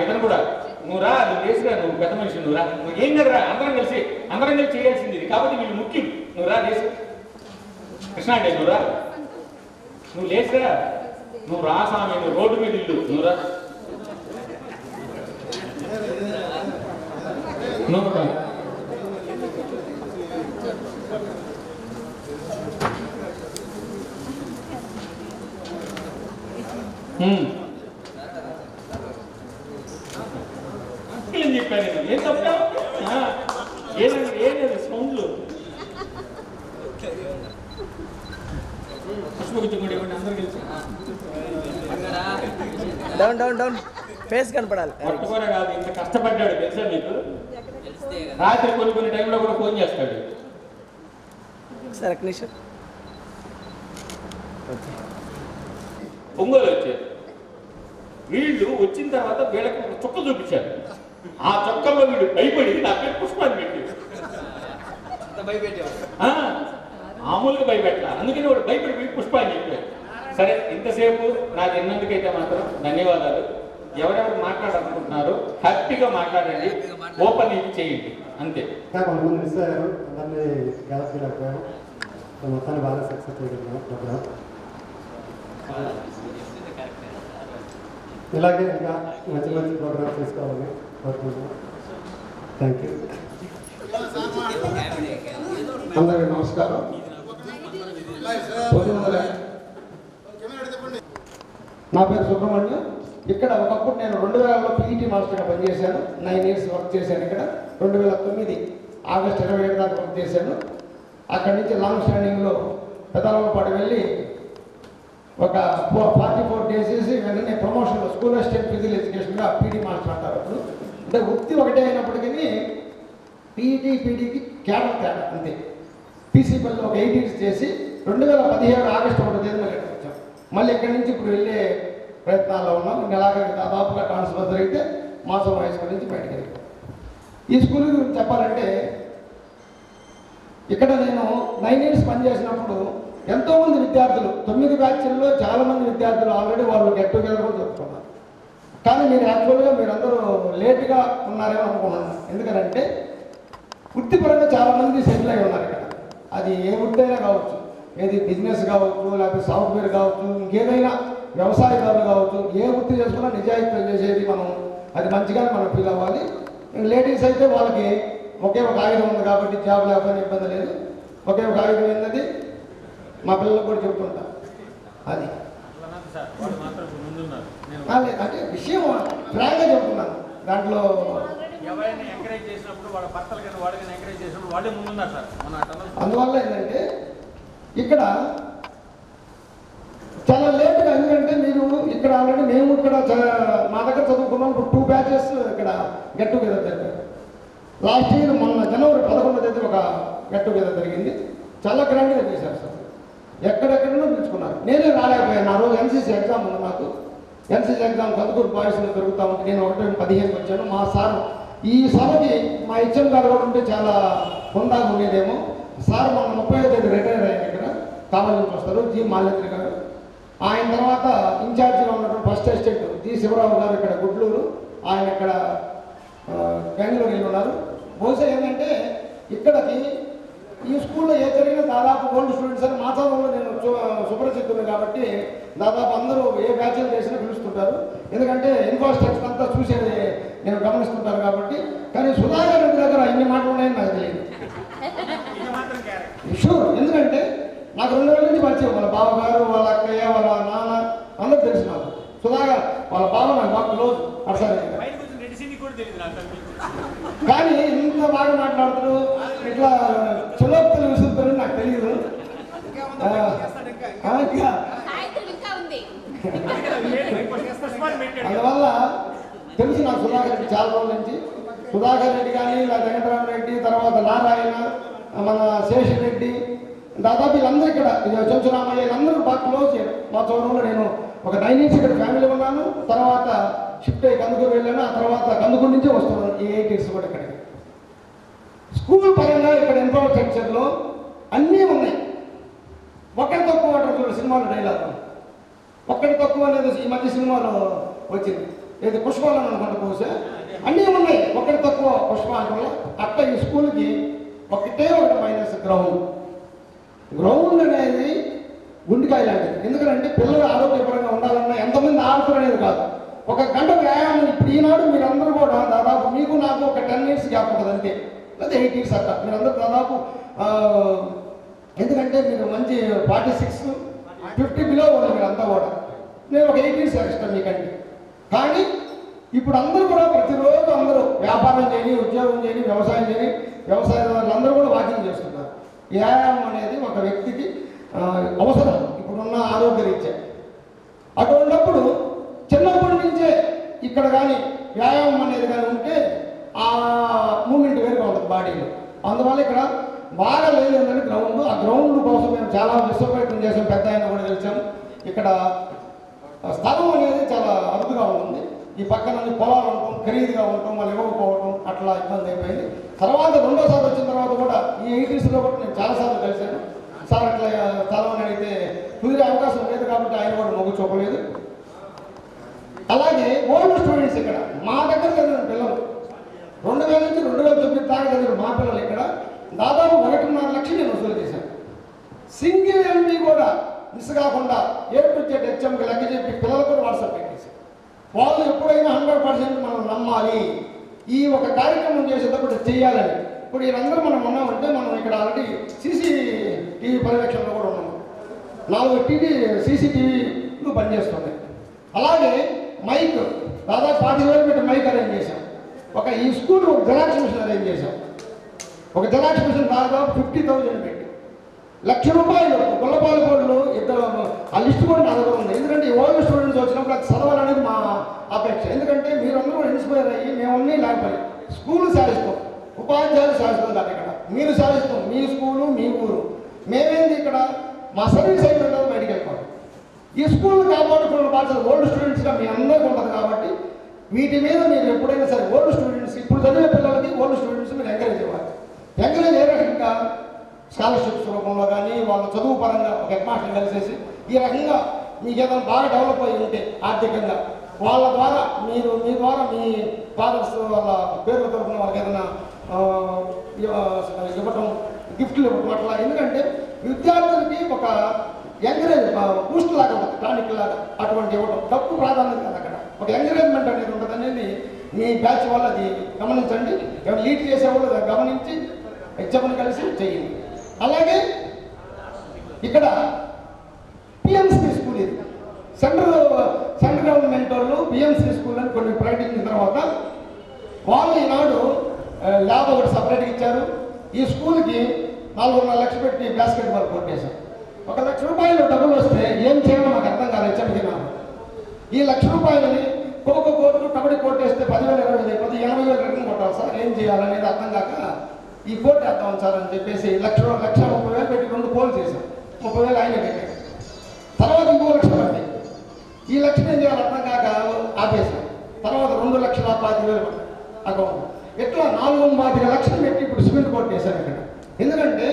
ఇతను కూడా, నువ్వు రా, నువ్వు వేసిరా, నువ్వు పెద్ద మనిషి, నువ్వు రా, నువ్వు ఏం కదరా, అందరం కలిసి చేయాల్సింది ఇది కాబట్టి వీళ్ళు ముఖ్యం. నువ్వు రా, లేచి కృష్ణ అంటే నువ్వు రా, నువ్వు లేచిరా, నువ్వు రా స్వామి, నువ్వు రోడ్డు మీద ఇల్లు, నువ్వు రా, నూనె. ఏం చెప్పాను నేను? ఏం తప్పా? ఏలేదు సౌండ్లు. పుష్పగుచ్చండి ఇవ్వండి అందరికి తెలుసు.
డౌన్ డౌన్ డౌన్ ఫేస్ కనపడాలి.
పట్టుకోరా కాదు, ఇంత కష్టపడ్డాడు తెలుసా మీకు? రాత్రి కొన్ని టైంలో కూడా ఫోన్ చేస్తాడు.
సార్ ఒక నిమిషం.
ఒంగోలు వచ్చారు. వీళ్ళు వచ్చిన తర్వాత వీళ్ళకి ఒక చుక్క చూపించారు. ఆ చుక్కల్లో వీడు భయపడి నా పేరు పుష్పాన్ని పెట్టాడు. మామూలుగా భయపెట్టాలి, అందుకని వాడు భయపడి పుష్పాన్ని చెప్పాడు. సరే, ఇంతసేపు నాకు విన్నందుకైతే మాత్రం ధన్యవాదాలు. ఎవరెవరు మాట్లాడాలనుకుంటున్నారో హ్యాపీగా మాట్లాడండి, ఓపెన్ ఇది చేయండి, అంతే.
కొంతమంది మిస్ అయ్యారు, అందరినీ గ్యాలప్ చేయలేకపోయాను. మొత్తాన్ని బాగా సక్సెస్ చేయగలిగాను ప్రోగ్రామ్. ఇలాగే ఇంకా మంచి మంచి ప్రోగ్రామ్ చేసుకోవాలని కోరుకుంటున్నాను. Thank you. అందరికీ నమస్కారం. నా పేరు సుబ్రహ్మణ్యం. ఇక్కడ ఒకప్పుడు నేను 2000లో పీఈటీ మాస్టర్గా పనిచేశాను. 9 years వర్క్ చేశాను ఇక్కడ. 2009 ఆగస్టు 27 దాకా వర్క్ చేశాను. అక్కడి నుంచి లాంగ్ స్టాండింగ్లో పెద్దలపాడు వెళ్ళి ఒక 44 days చేసి వెంటనే ప్రమోషన్లో స్కూల్ అసిస్టెంట్ ఫిజికల్ ఎడ్యుకేషన్గా పీటీ మాస్టర్ అంటారు. అప్పుడు అంటే వృత్తి ఒకటే అయినప్పటికీ పీటీకి కేవలం తేడా అంతే. పీసీపీలో ఒక 8 years చేసి 2017 ఆగస్టు 1వ తేదీన వచ్చాం. మళ్ళీ ఇక్కడి నుంచి ఇప్పుడు వెళ్ళే ప్రయత్నాల్లో ఉన్నాం. నెలాఖరికి దాదాపుగా ట్రాన్స్ఫర్ జరిగితే మాసం హై స్కూల్ నుంచి బయటకు వెళ్ళాం. ఈ స్కూల్ గురించి చెప్పాలంటే ఇక్కడ నేను 9 years పనిచేసినప్పుడు ఎంతోమంది విద్యార్థులు 9 బ్యాచ్ల్లో చాలామంది విద్యార్థులు ఆల్రెడీ వాళ్ళు గెట్ టుగెదర్ కూడా జరుపుకున్నారు. కానీ మీరు యాక్చువల్గా మీరందరూ లేట్గా ఉన్నారేమో అనుకున్నాను. ఎందుకంటే వృత్తిపరంగా చాలామంది సెటిల్ అయి ఉన్నారు ఇక్కడ. అది ఏ వృత్తి అయినా కావచ్చు, ఏది బిజినెస్ కావచ్చు, లేకపోతే సాఫ్ట్వేర్ కావచ్చు, ఇంకేదైనా వ్యవసాయదారులు కావచ్చు, ఏ వృత్తి చేసుకున్నా నిజాయితీ చేసేది మనం, అది మంచిగానే మనం ఫీల్ అవ్వాలి. లేడీస్ అయితే వాళ్ళకి ఒకే ఒక ఆయుధం ఉంది కాబట్టి జాబ్ లేకపోయినా ఇబ్బంది లేదు. ఒకే ఒక ఆయుధం ఏంటది మా పిల్లలకు కూడా చెప్తుంటా. అది అంటే విషయం ఫ్రాంక్గా చెప్తున్నాను. దాంట్లో
ఎవరైనా ఎంకరేజ్ చేసినప్పుడు వాళ్ళ భర్తలు కానీ వాడు కానీ ఎంకరేజ్ చేసినప్పుడు వాళ్ళే ముందున్నారు సార్.
అందువల్ల ఏంటంటే ఇక్కడ చాలా లేట్గా, ఎందుకంటే మీరు ఇక్కడ ఆల్రెడీ మేము ఇక్కడ మా దగ్గర చదువుకున్నాం. ఇప్పుడు 2 batches ఇక్కడ గెట్ టుగెదర్ జరిగారు. లాస్ట్ ఇయర్ మొన్న జనవరి 11వ తేదీ ఒక గెట్ టుగెదర్ జరిగింది. చాలా గ్రాండ్గా చేశారు సార్. ఎక్కడెక్కడనో పిలుచుకున్నారు. నేనే రాలేకపోయాను. ఆ రోజు ఎన్సీసీ ఎగ్జామ్ ఉంది నాకు. ఎన్సీసీ ఎగ్జామ్ కందుకూరు బాయ్స్లో జరుగుతూ ఉంటే నేను 1:15 వచ్చాను. మా సార్ ఈ సభకి మా హెచ్ఎం గారు కూడా ఉంటే చాలా హుందాగా ఉండేదేమో. సార్ మొన్న 30వ తేదీ రిటైర్ అయ్యారు. ఇక్కడ కాలేజ్ నుంచి వస్తారు జి మాల్యత్రి గారు. ఆయన తర్వాత ఇన్ఛార్జిగా ఉన్నటువంటి ఫస్ట్ అసిస్టెంట్ జి శివరావు గారు ఇక్కడ గుడ్లూరు, ఆయన ఇక్కడ బెంగళూరు వెళ్ళి ఉన్నారు. బహుశా ఏంటంటే ఇక్కడికి ఈ స్కూల్లో ఏ జరిగినా దాదాపు ఓల్డ్ స్టూడెంట్స్ అని మా చదువులో నేను సుపరిచితుడు కాబట్టి దాదాపు అందరూ ఏ బ్యాచ్లు చేసినా పిలుస్తుంటారు. ఎందుకంటే ఇన్ఫ్రాస్ట్రక్చర్ అంతా చూసేది నేను గమనిస్తుంటాను కాబట్టి. కానీ సుధాకర్ రెడ్డి దగ్గర ఇన్ని మాటలు ఉన్నాయని నాకు తెలియదు. షూర్, ఎందుకంటే నాకు 2 రోజుల నుంచి పరిచయం. వాళ్ళ బావగారు, వాళ్ళ అక్కయ్య, వాళ్ళ నాన్న అందరూ తెలుసు నాకు. సుధాకర్ వాళ్ళ బావ నాకు బాగా క్లోజ్. అసలు కానీ ఇంత బాగా మాట్లాడుతారు, ఇట్లా చులోక్తులు విసురుతారు నాకు తెలియదు. అందువల్ల తెలుసు నాకు సుధాకర్ రెడ్డి చాలా రోజుల నుంచి. సుధాకర్ రెడ్డి కానీ వెంకటరామరెడ్డి, తర్వాత నారాయణ, మన శేషరెడ్డి, దాదాపు వీళ్ళందరూ ఇక్కడ చెంచురామయ్య, వీళ్ళందరూ బాగా క్లోజ్. మా చౌరంలో నేను ఒక 9 years ఇక్కడ ఫ్యామిలీ ఉన్నాను. తర్వాత షిఫ్ట్ అయ్యి కందుకూరు వెళ్ళాను. ఆ తర్వాత కందుకూరు నుంచే వస్తున్నాను ఈ 8 years కూడా ఇక్కడికి. స్కూల్ పరంగా ఇక్కడ ఇన్ఫ్రాస్ట్రక్చర్లో అన్నీ ఉన్నాయి. ఒక్కడి తక్కువ అంటారు చూడండి సినిమాలో డైలాగ్. ఒక్కడి తక్కువ అనేది ఈ మధ్య సినిమాలో వచ్చింది. ఏది పుష్పాలను అనుకుంటా బహుశా. అన్నీ ఉన్నాయి, ఒక్కడి తక్కువ పుష్ప అంటే. అట్లా ఈ స్కూల్కి ఒకటే ఒకటి మైనస్ గ్రౌండ్ అనేది గుండెకాయ లాంటిది. ఎందుకంటే పిల్లలు ఆరోగ్యపరంగా ఉండాలన్నా ఎంతమంది ఆడుతారు అనేది కాదు, ఒక గంట వ్యాయామం ఇప్పుడు ఈనాడు మీరందరూ కూడా దాదాపు మీకు నాకు ఒక 10 years గ్యాప్ ఉంటుంది అంతే, లేదా 8 years అట్లా. మీరందరూ దాదాపు ఎందుకంటే మీరు మంచి 46, 50 బిలో కూడా మీరంతా కూడా. నేను ఒక 8 years ఎక్స్ట్రా మీకంటే. కానీ ఇప్పుడు అందరూ కూడా ప్రతిరోజు అందరూ వ్యాపారం చేయని, ఉద్యోగం చేయని, వ్యవసాయం చేయని, వ్యవసాయదారులు కూడా వాకింగ్ చేస్తున్నారు. వ్యాయామం అనేది ఒక వ్యక్తికి అవసరం ఇప్పుడున్న ఆరోగ్య రీత్యా. అటువంటిప్పుడు చిన్నప్పటి నుంచే ఇక్కడ కానీ వ్యాయామం అనేది కానీ ఉంటే ఆ మూమెంట్ వేరుగా ఉంటుంది బాడీలో. అందువల్ల ఇక్కడ బాగా లేదంటే గ్రౌండ్, ఆ గ్రౌండ్ కోసం మేము చాలా విశ్వప్రయత్నం చేసాం, పెద్ద ఆయన కూడా గెలిచాము. ఇక్కడ స్థలం అనేది చాలా అరుదుగా ఉంటుంది. ఈ పక్కన పొలాలు ఉండటం, ఖరీదుగా ఉండటం, వాళ్ళు ఇవ్వకపోవడం అట్లా ఇబ్బంది అయిపోయింది. తర్వాత రెండోసారి వచ్చిన తర్వాత కూడా ఈ 8 yearsలో కూడా నేను చాలాసార్లు కలిశాను. సార్ అట్లా స్థలం అని అడిగితే కుదిరే అవకాశం లేదు కాబట్టి ఆయన కూడా మొగ్గు చూపలేదు. అలాగే ఓల్డ్ స్టూడెంట్స్ ఇక్కడ మా దగ్గర చదివిన పిల్లలు 2000 నుంచి 2009 దాకా చదివిన మా పిల్లలు ఇక్కడ దాదాపు 1.5 లక్షలు నేను వసూలు చేశాను. సింగిల్ ఎంపీ కూడా మిస్ కాకుండా A to Z హెచ్ఎంకి లెక్క చెప్పి పిల్లలు కూడా వాట్సాప్ పెట్టేశారు. వాళ్ళు ఎప్పుడైనా 100% మనం నమ్మాలి, ఈ ఒక కార్యక్రమం చేసేటప్పుడు చేయాలని. ఇప్పుడు వీళ్ళందరూ మనం ఉన్నామంటే మనం ఇక్కడ ఆల్రెడీ CCTV పర్యవేక్షణలో కూడా ఉన్నాము. 4 CCTVలు పనిచేస్తున్నాయి. అలాగే మైక్ దాదాపు 40,000 పెట్టి మైక్ అరేంజ్ చేశాం. ఈ స్కూల్ ఒక జెరాక్స్ మిషన్ అరేంజ్ చేశాం. ఒక జెరాక్స్ మిషన్ దాదాపు 50,000 పెట్టి ₹1,00,000 గొల్లపాలి బోర్డులు ఇద్దరు ఆ లిస్ట్ కూడా నా దగ్గర ఉంది. ఎందుకంటే ఈ ఓల్డ్ స్టూడెంట్స్ వచ్చినప్పుడు అది చదవాలనేది మా అపేక్ష. ఎందుకంటే మీరందరూ కూడా ఇన్స్పైర్ అయ్యి మేమన్నీ లేకపోయి స్కూల్ సాధిస్తాం, ఉపాధ్యాయులు సాధిస్తాం కాదు. ఇక్కడ మీరు సాధిస్తాం, మీ స్కూలు మీ ఊరు. మేమేంది ఇక్కడ మా సర్వీస్ అయిపోయిన బయటికి వెళ్ళిపోతాం. ఈ స్కూల్ కాపాడుకున్న బాధ్యత ఓల్డ్ స్టూడెంట్స్గా మీ అందరికీ ఉంటుంది. కాబట్టి వీటి మీద మీరు ఎప్పుడైనా సరే ఓల్డ్ స్టూడెంట్స్ ఇప్పుడు చదివే పిల్లలకి ఓల్డ్ స్టూడెంట్స్ మీరు ఎంకరేజ్ ఇవ్వాలి. ఎంకరేజ్ ఏ రకంగా స్కాలర్షిప్స్ రూపంలో కానీ వాళ్ళ చదువు పరంగా ఒక హెడ్ మాస్టర్ కలిసేసి ఈ రకంగా మీకు ఏదైనా బాగా డెవలప్ అయ్యి ఉంటే ఆర్థికంగా వాళ్ళ ద్వారా మీ ద్వారా మీ ఫాదర్స్ వాళ్ళ పేర్ల తరఫున వాళ్ళకి ఏదైనా ఇవ్వటం, గిఫ్ట్లు ఇవ్వటం అట్లా. ఎందుకంటే విద్యార్థులకి ఒక ఎంకరేజ్ బూస్ట్ లాగా ఉంటుంది, టానిక్ లాగా అటువంటి ఇవ్వడం. డబ్బు ప్రాధాన్యత కాదు అక్కడ, ఒక ఎంకరేజ్మెంట్ అనేది ఉంటుంది అనేది మీ బ్యాచ్ వాళ్ళు అది గమనించండి. ఎవరు లీడ్ చేసేవాళ్ళు అది గమనించి హెచ్ఎంని కలిసి చేయండి. అలాగే ఇక్కడ PMC స్కూల్, ఇది సెంట్రల్ గవర్నమెంట్ వాళ్ళు PMC స్కూల్ అని కొన్ని ప్రకటించిన తర్వాత వాళ్ళు ఈనాడు ల్యాబ్ ఒకటి సపరేట్గా ఇచ్చారు. ఈ స్కూల్కి 4.5 లక్షలు పెట్టి బాస్కెట్బాల్ కోర్ట్ వేశారు. ₹1,00,000 డబ్బులు వస్తే ఏం చేయాలో మాకు అర్థం కాదు. హెచ్ఎంకి నాకు ఈ ₹1,00,000 ఖోఖో కోర్టు, కబడ్డీ కోర్టు వేస్తే 10,000, 20,000 అయిపోతే 80,000 రిటర్న్ కొట్టాలి సార్. ఏం చేయాలనేది అర్థం కాక ఈ కోర్టు వేద్దాం సార్ అని చెప్పేసి ₹1,30,000 పెట్టి 2 పోల్ చేశాం. 30,000 ఆయన పెట్టారు. తర్వాత ఇంకో లక్ష పడ్డాయి. ఈ లక్షలు ఏం చేయాలి అర్థం కాక ఆపేశాం. తర్వాత 2,25,000 అకౌంట్. ఇట్లా 4,25 లక్షలు పెట్టి ఇప్పుడు సిమెంట్ కోర్టు వేశారు ఇక్కడ. ఎందుకంటే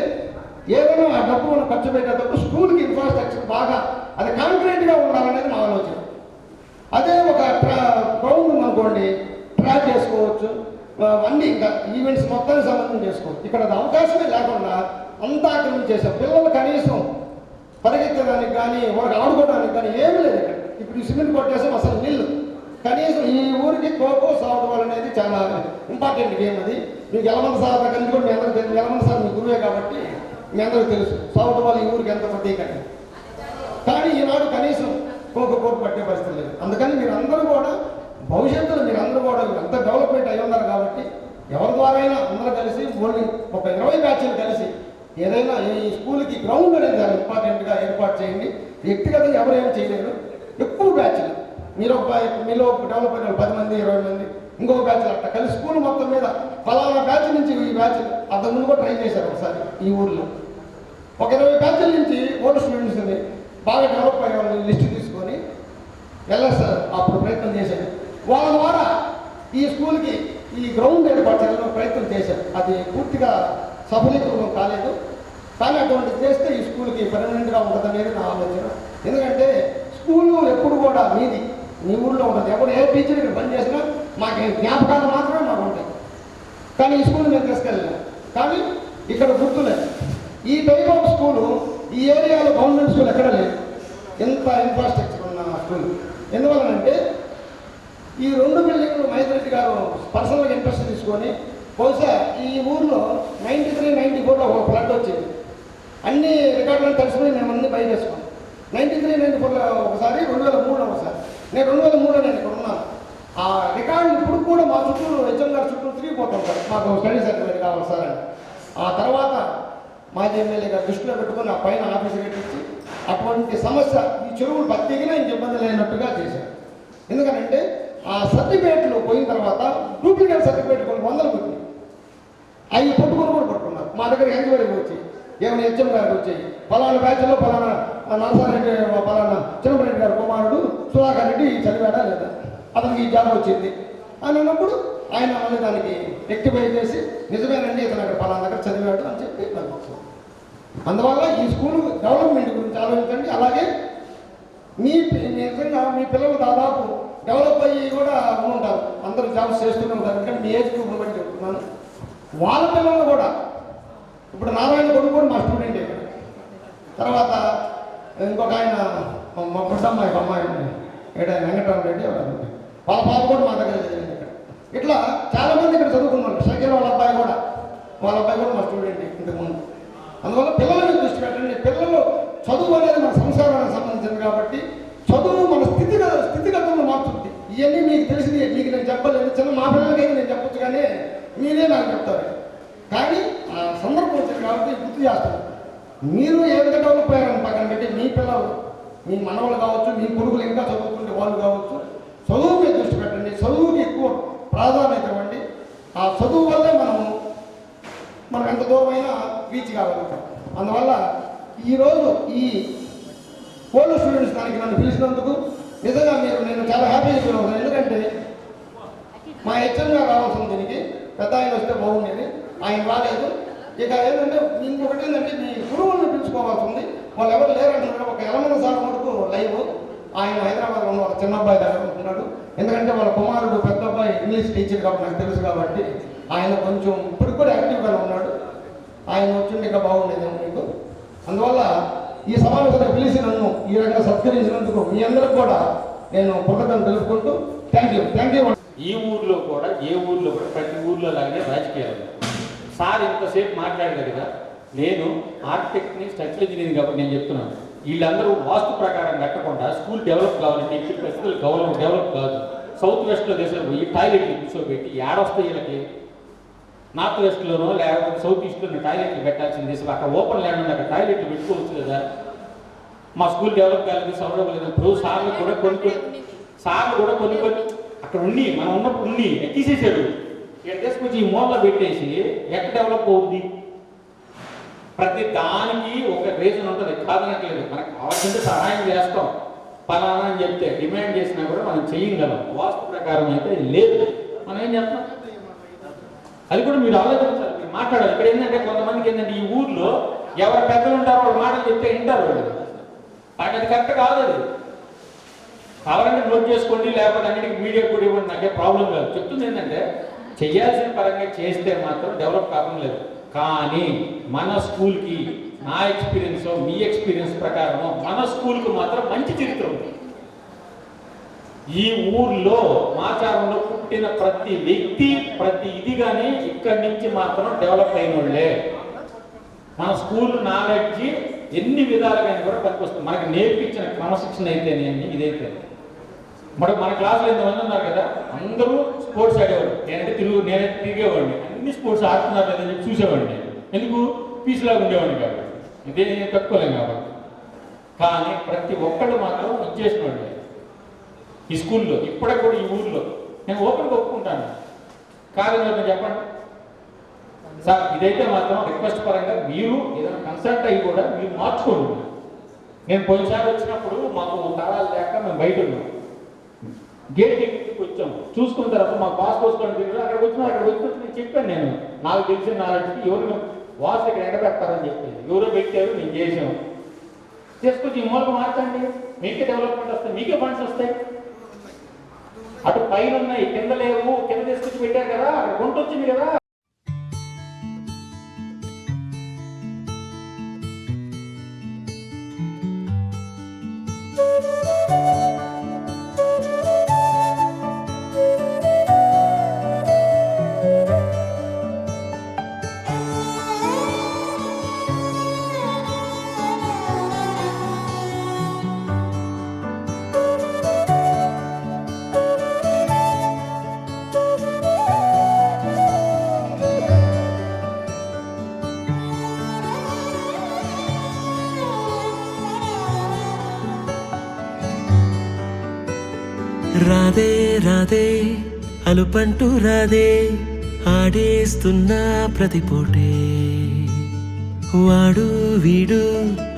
ఏదైనా ఆ డబ్బు మనం ఖర్చు పెట్టేటప్పుడు స్కూల్కి ఇన్ఫ్రాస్ట్రక్చర్ బాగా అది కాన్ఫిడెంట్గా ఉండాలనేది నా ఆలోచన. అదే ఒక గ్రౌండ్ అనుకోండి, ట్రాక్ చేసుకోవచ్చు, అన్నీ ఇంకా ఈవెంట్స్ మొత్తానికి సంబంధం చేసుకోవచ్చు. ఇక్కడ అది అవకాశమే లేకుండా అంతా ఆక్రమించేసాం. పిల్లలు కనీసం పరిగెత్తడానికి కానీ వాళ్ళకి ఆడుకోవడానికి కానీ ఏమీ లేదు ఇక్కడ. ఇప్పుడు ఈ సిమెంట్ కొట్టేసాం, అసలు నీళ్ళు కనీసం ఈ ఊరికి ఖోఖో సాఫ్ట్ బాల్ అనేది చాలా ఇంపార్టెంట్ గేమ్. అది మీకు ఎలమంది సార్ దగ్గర నుంచి కూడా మీ అందరికీ తెలుసు. ఎలమంది సార్ మీ గురువే కాబట్టి మీ అందరికీ తెలుసు సాఫ్ట్ బాల్ ఈ ఊరికి ఎంత ప్రత్యేకంగా. కానీ ఈనాడు కనీసం ఖోఖో కోర్టు పట్టే పరిస్థితి లేదు. అందుకని మీరందరూ కూడా భవిష్యత్తులో మీరందరూ కూడా అంత డెవలప్మెంట్ అయి ఉన్నారు కాబట్టి ఎవరి ద్వారా అయినా అందరూ కలిసి ఓన్లీ ఒక 20 బ్యాచ్లు కలిసి ఏదైనా ఈ స్కూల్కి గ్రౌండ్ అనేది చాలా ఇంపార్టెంట్గా ఏర్పాటు చేయండి. వ్యక్తిగతంగా ఎవరు ఏం చేయలేరు. ఎక్కువ బ్యాచ్లు మీలో డెవలప్ అయిన 10 మంది 20 మంది ఇంకొక బ్యాచ్లు అట్లా కలిసి స్కూల్ మొత్తం మీద ఫలానా బ్యాచ్ నుంచి ఈ బ్యాచ్ అంతకుముందు కూడా ట్రై చేశారు ఒకసారి ఈ ఊర్లో. ఒక 20 బ్యాచ్ల నుంచి ఓల్డ్ స్టూడెంట్స్ని బాగా డెవలప్ అయ్యే వాళ్ళని లిస్టు తీసుకొని సార్ అప్పుడు ప్రయత్నం చేశాను. వాళ్ళ ద్వారా ఈ స్కూల్కి ఈ గ్రౌండ్ ఏర్పాటు చేయాలని ప్రయత్నం చేశాను. అది పూర్తిగా సఫలీకృతం కాలేదు. కానీ అటువంటిది చేస్తే ఈ స్కూల్కి పర్మనెంట్గా ఉంటుందనేది నా ఆలోచన. ఎందుకంటే స్కూలు ఎప్పుడు కూడా మీది మీ ఊళ్ళో ఉంటుంది. ఎప్పుడు ఏ టీచర్ ఇక్కడ పని చేసినా మాకు జ్ఞాపకాలు మాత్రమే మాకు ఉంటాయి. కానీ ఈ స్కూల్ మేము తీసుకెళ్ళలేము. కానీ ఇక్కడ గుర్తులేదు. ఈ టైప్ ఆఫ్ స్కూలు ఈ ఏరియాలో గవర్నమెంట్ స్కూల్ ఎక్కడ లేదు. ఎంత ఇన్ఫ్రాస్ట్రక్చర్ ఉన్న స్కూల్. ఎందువల్లనంటే ఈ 2 బిల్డింగ్లు మహేంద్రెడ్డి గారు పర్సనల్గా ఇంట్రెస్ట్ తీసుకొని బహుశా ఈ ఊర్లో 93, 94లో ఒక ఫ్లడ్ వచ్చింది. అన్ని రికార్డులను తడిసిపోయి మేము అన్ని బయట వేసుకున్నాం. 93, 94లో ఒకసారి, 2003లో ఒకసారి. నేను 2003లో నేను ఇక్కడ ఉన్నాను. ఆ రికార్డులు ఇప్పుడు కూడా మా చుట్టూ హెచ్ఎం గారి చుట్టూ తిరిగిపోతుంటారు, మాకు స్టడీ సర్టిఫికేట్ కావాలి సార్ అని. ఆ తర్వాత మాజీ ఎమ్మెల్యే గారు దృష్టిలో పెట్టుకొని ఆ పైన ఆఫీసు కట్టించి అటువంటి సమస్య ఈ చెరువులు బతికినా ఇంక ఇబ్బంది లేనట్టుగా చేశారు. ఎందుకంటే ఆ సర్టిఫికేట్లు పోయిన తర్వాత డూప్లికేట్ సర్టిఫికేట్ కొన్ని 100 పోయి అవి పట్టుకొని కూడా పట్టుకున్నారు. మా దగ్గర ఎంక్వైరీకి వచ్చి ఏమైనా హెచ్ఎం గారికి వచ్చాయి, ఫలానా బ్యాచ్లో ఫలానా నరసారెడ్డి, ఫలానా చిన్నపరెడ్డి గారి కుమారుడు సుధాకర్ రెడ్డి చదివాడా లేదా, అతనికి ఈ జాబ్ వచ్చింది అని అన్నప్పుడు ఆయన మళ్ళీ దానికి రెక్టిఫై చేసి నిజమేనండి ఇతను అక్కడ ఫలానా దగ్గర చదివాడు అని చెప్పి పంపించారు. అందువల్ల ఈ స్కూల్ డెవలప్మెంట్ గురించి ఆలోచించండి. అలాగే నిజంగా మీ పిల్లలు దాదాపు డెవలప్ అయ్యి కూడా ఉంటారు, అందరూ జాబ్స్ చేస్తూనే ఉంటారు. ఎందుకంటే మీ ఏజ్ గ్రూప్ బట్టి చెప్తున్నాను. వాళ్ళ పిల్లలు కూడా ఇప్పుడు నారాయణ కొడుకు కూడా మా స్టూడెంట్ ఇక్కడ. తర్వాత ఇంకొక ఆయన మా పుట్టమ్మాయి అమ్మాయి వెంకటరామరెడ్డి వాళ్ళ పాప కూడా మా దగ్గర చదివింది ఇక్కడ. ఇట్లా చాలామంది ఇక్కడ చదువుకున్నారు. షకీల్ వాళ్ళ అబ్బాయి కూడా మా స్టూడెంట్ ఇంతకుముందు. అందువల్ల పిల్లల మీద దృష్టి పెట్టండి. పిల్లలు చదువు అనేది మన సంసారానికి సంబంధించింది కాబట్టి చదువు మన స్థితిగతులను మార్చుతుంది. ఇవన్నీ మీకు తెలిసింది, మీకు నేను చెప్పలేదు. చిన్న మా పిల్లలకైతే నేను చెప్పొచ్చు, కానీ మీరే నాకు చెప్తారు. కానీ ఆ సందర్భం వచ్చింది కాబట్టి గుర్తు చేస్తారు. మీరు ఏ విధంగా డెవలప్ అయ్యారని పక్కన పెట్టి మీ పిల్లలు, మీ మనవలు కావచ్చు, మీ కొడుకులు ఇంకా చదువుకుంటే వాళ్ళు కావచ్చు, చదువు మీద దృష్టి పెట్టండి. చదువుకి ఎక్కువ ప్రాధాన్యత ఇవ్వండి. ఆ చదువు వల్లే మనం ఎంత దూరమైనా రీచ్ కాగలుగుతాం. అందువల్ల ఈరోజు ఈ ఓల్డ్ స్టూడెంట్స్ దానికి నన్ను పిలిచినందుకు నిజంగా నేను చాలా హ్యాపీగా ఫీల్ అవుతాను. ఎందుకంటే మా హెచ్ఎం గారు రావాల్సింది, దీనికి పెద్ద ఆయన వస్తే బాగుండేది, ఆయన రాలేదు. ఇక ఏంటంటే ఇంకొకటి ఏంటంటే మీ గురువులను పిలుచుకోవాల్సి ఉంది. వాళ్ళు ఎవరు లేరంటున్నారు. ఒక ఎలమన సార్ మటుకు లైవ్, ఆయన హైదరాబాద్లో ఉన్న చిన్న అబ్బాయి దగ్గర ఉంటున్నాడు. ఎందుకంటే వాళ్ళ కుమారుడు పెద్ద అబ్బాయి ఇంగ్లీష్ టీచర్ కాబట్టి నాకు తెలుసు కాబట్టి ఆయన కొంచెం ఇప్పుడు కూడా యాక్టివ్గా ఉన్నాడు. ఆయన వచ్చింది ఇంకా బాగుండేదేమో మీకు. అందువల్ల ఈ సమావేశానికి పిలిచి నన్ను ఈ రకంగా సత్కరించినందుకు మీ అందరికి కూడా నేను కృతజ్ఞతలు తెలుపుకుంటూ థ్యాంక్ యూ.
ఈ ఊర్లో కూడా ఏ ఊర్లో కూడా ప్రతి ఊర్లో లాగే రాజకీయాలు. సార్ ఇంతసేపు మాట్లాడారు కదా, నేను ఆర్కిటెక్ట్ని, స్ట్రక్చరల్ ఇంజనీరింగ్ కాబట్టి నేను చెప్తున్నాను. వీళ్ళందరూ వాస్తు ప్రకారం కట్టకుండా స్కూల్ డెవలప్ కావాలంటే ఇప్పుడు పరిస్థితులు డెవలప్ కాదు. సౌత్ వెస్ట్లో దేశంలో పోయి టాయిలెట్లు కూర్చోబెట్టి ఏడొస్తాయి వీళ్ళకి. నార్త్ వెస్ట్లోనో లేకపోతే సౌత్ ఈస్ట్లోనో టాయిలెట్లు పెట్టాల్సింది. అక్కడ ఓపెన్ ల్యాండ్ ఉంది, అక్కడ టాయిలెట్లు పెట్టుకోవచ్చు కదా. మా స్కూల్ డెవలప్ కాలేదు, సౌలభ్యం లేదు. ఇప్పుడు సార్లు కూడా కొన్ని అక్కడ ఉండి మనం ఉన్నప్పుడు ఉండి తీసేసాడు. ఇక్కడ తీసుకొచ్చి ఈ మూలలో పెట్టేసి ఎక్కడ డెవలప్ అవుద్ది? ప్రతి దానికి ఒక రీజన్ ఉంటుంది, కాదనట్లేదు. మనకు కావాల్సింటే సహాయం చేస్తాం, పలానా అని చెప్తే డిమాండ్ చేసినా కూడా మనం చేయగలం. వాస్తు ప్రకారం అయితే లేదు. మనం ఏం చేస్తాం? అది కూడా మీరు ఆలోచించాలి, మీరు మాట్లాడాలి. ఇక్కడ ఏంటంటే కొంతమందికి ఏంటంటే ఈ ఊర్లో ఎవరు పెద్దలు ఉంటారో వాళ్ళు మాటలు చెప్తే వింటారు వాళ్ళు. అది కరెక్ట్ కాదు. అది కావాలంటే నోట్ చేసుకోండి, లేకపోతే అన్నిటికీ మీడియా కూడా ఇవ్వండి, నాకే ప్రాబ్లం కాదు. చెప్తుంది ఏంటంటే చేయాల్సిన పరంగా చేస్తే మాత్రం డెవలప్ కావడం లేదు. కానీ మన స్కూల్కి నా ఎక్స్పీరియన్స్, మీ ఎక్స్పీరియన్స్ ప్రకారం మన స్కూల్కి మాత్రం మంచి చరిత్ర ఉంది. ఈ ఊర్లో మాచారంలో పుట్టిన ప్రతి వ్యక్తి, ప్రతి ఇది కానీ ఇక్కడి నుంచి మాత్రం డెవలప్ అయిన వాళ్ళే. మన స్కూల్ నాలెడ్జ్ ఎన్ని విధాలుగా కూడా పనికొస్తుంది. మనకి నేర్పించిన క్రమశిక్షణ అయితేనేమి ఇదైతే. మన క్లాసులో ఎంతమంది ఉన్నారు కదా, అందరూ స్పోర్ట్స్ ఆడేవాడు. నేనైతే తిరిగేవాడిని, అన్ని స్పోర్ట్స్ ఆడుతున్నారు లేదని చెప్పి చూసేవాడిని. ఎందుకు? పీసులాగా ఉండేవాడిని కాబట్టి, ఇదే తట్టుకోలేము కాబట్టి. కానీ ప్రతి ఒక్కళ్ళు మాత్రం ఇచ్చేసినవాడు ఈ స్కూల్లో. ఇప్పటికి కూడా ఈ ఊర్లో నేను ఓపెన్గా ఒప్పుకుంటాను. కాదని చెప్పండి సార్, ఇదైతే మాత్రం రిక్వెస్ట్ పరంగా మీరు ఏదైనా కన్సల్ట్ అయ్యి కూడా మీరు మార్చుకోండి. నేను పోయినసారి వచ్చినప్పుడు మాకు తాళాలు లేక మేము బయట ఉన్నాం. గేట్ దగ్గరికి వచ్చాం, చూసుకున్న తర్వాత మాకు పాస్ పోసుకోండి. అక్కడికి వచ్చిన నేను చెప్పాను, నేను నాకు తెలిసిన నాలెడ్జ్కి ఎవరు వాసు ఇక్కడ ఎండబెడతారని చెప్పేది. ఎవరో పెట్టారు, నేను చేసాము. తీసుకొచ్చి ఈ మూలకు మార్చండి, మీకే డెవలప్మెంట్ వస్తాయి, మీకే ఫండ్స్ వస్తాయి. అటు పైన ఉన్నాయి, కింద లేవు. కింద తీసుకొచ్చి పెట్టారు కదా, అక్కడ గుంట వచ్చింది కదా.
రాదే రాదే అలుపంటూ రాదే ఆడేస్తున్నా ప్రతి పూటే వాడు వీడు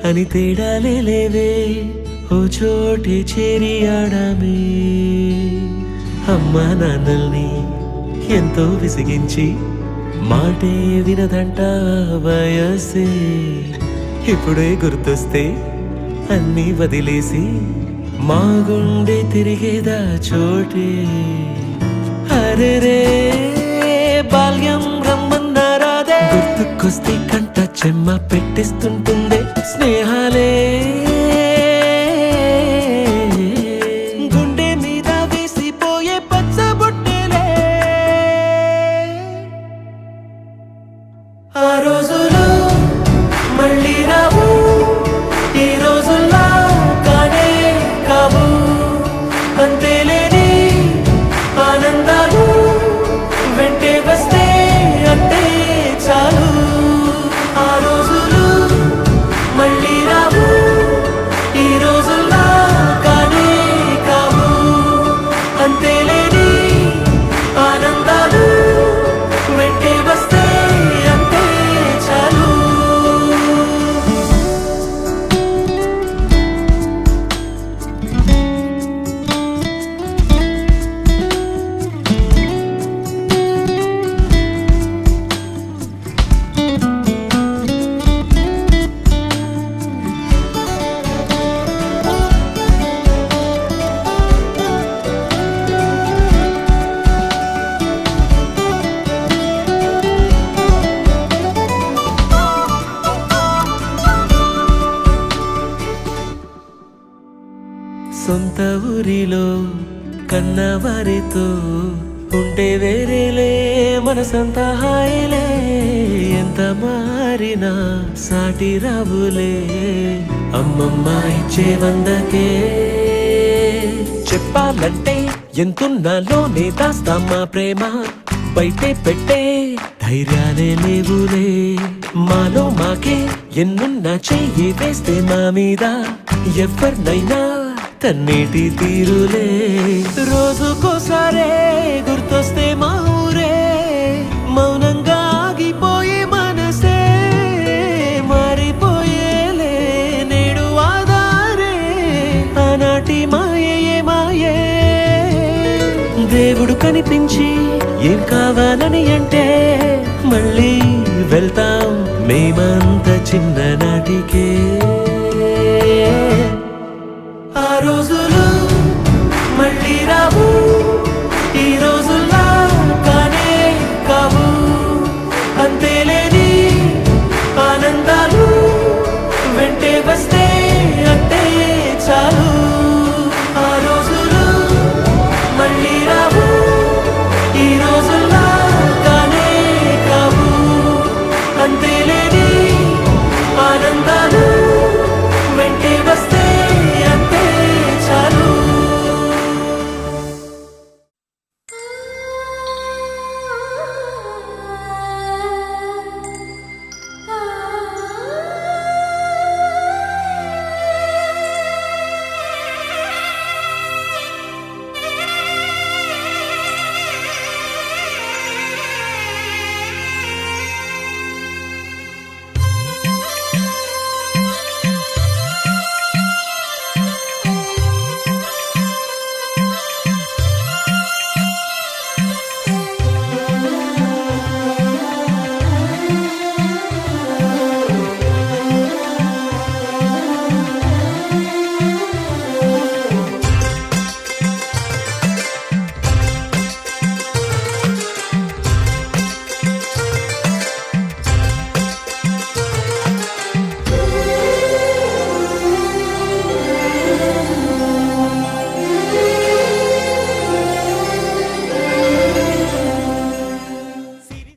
అని తేడాలే లేవే ఓ చోటే చేరి ఆడామే అమ్మా నాన్నల్ని ఎంతో విసిగించి మాటే వినదంట వయసే ఇప్పుడే గుర్తొస్తే అన్నీ వదిలేసి మా గుండె తిరిగేదా చోటే అరే రే బాల్యం రమ్మన్నారాదే గుర్తుకొస్తే కంట చెమ్మ పెట్టిస్తుంటుందే స్నేహాలే గుండె మీద వేసిపోయే పచ్చబొట్టెలే ఆ రోజులు మళ్ళీ రావు ఈ రోజుల్లా కానే కావు అంతేలేని ఆనందాలు వెంటే వస్తే అంతే చాలు ఆ రోజులు మళ్ళీ రావు ఈ రోజుల్లా కానే కావు అంతేలేని ఆనందాలు వెంటే వస్తే అంతే చాలు సొంత ఊరిలో కన్నవారితో ఉంటే వేరేలే మనసంత హాయిలే ఎంత మారినా సాటి రావులే అమ్మమ్మ ఇచ్చే వందకే చెప్పాలంటే ఎంతున్నాలోనే దాస్తామా ప్రేమ బయటే పెట్టే ధైర్యాలే లేవులే మాలో మాకే ఎన్నున్నా చెయ్యి వేస్తే మా మీద ఎవరినైనా తన్నేటి తీరులే రోజుకోసారే గుర్తొస్తే మా ఊరే మౌనంగా ఆగిపోయే మనసే మారిపోయేలే నేడు ఆధారే ఆనాటి మాయే మాయే దేవుడు కనిపించి ఏం కావాలని అంటే మళ్ళీ వెళ్తాం మేమ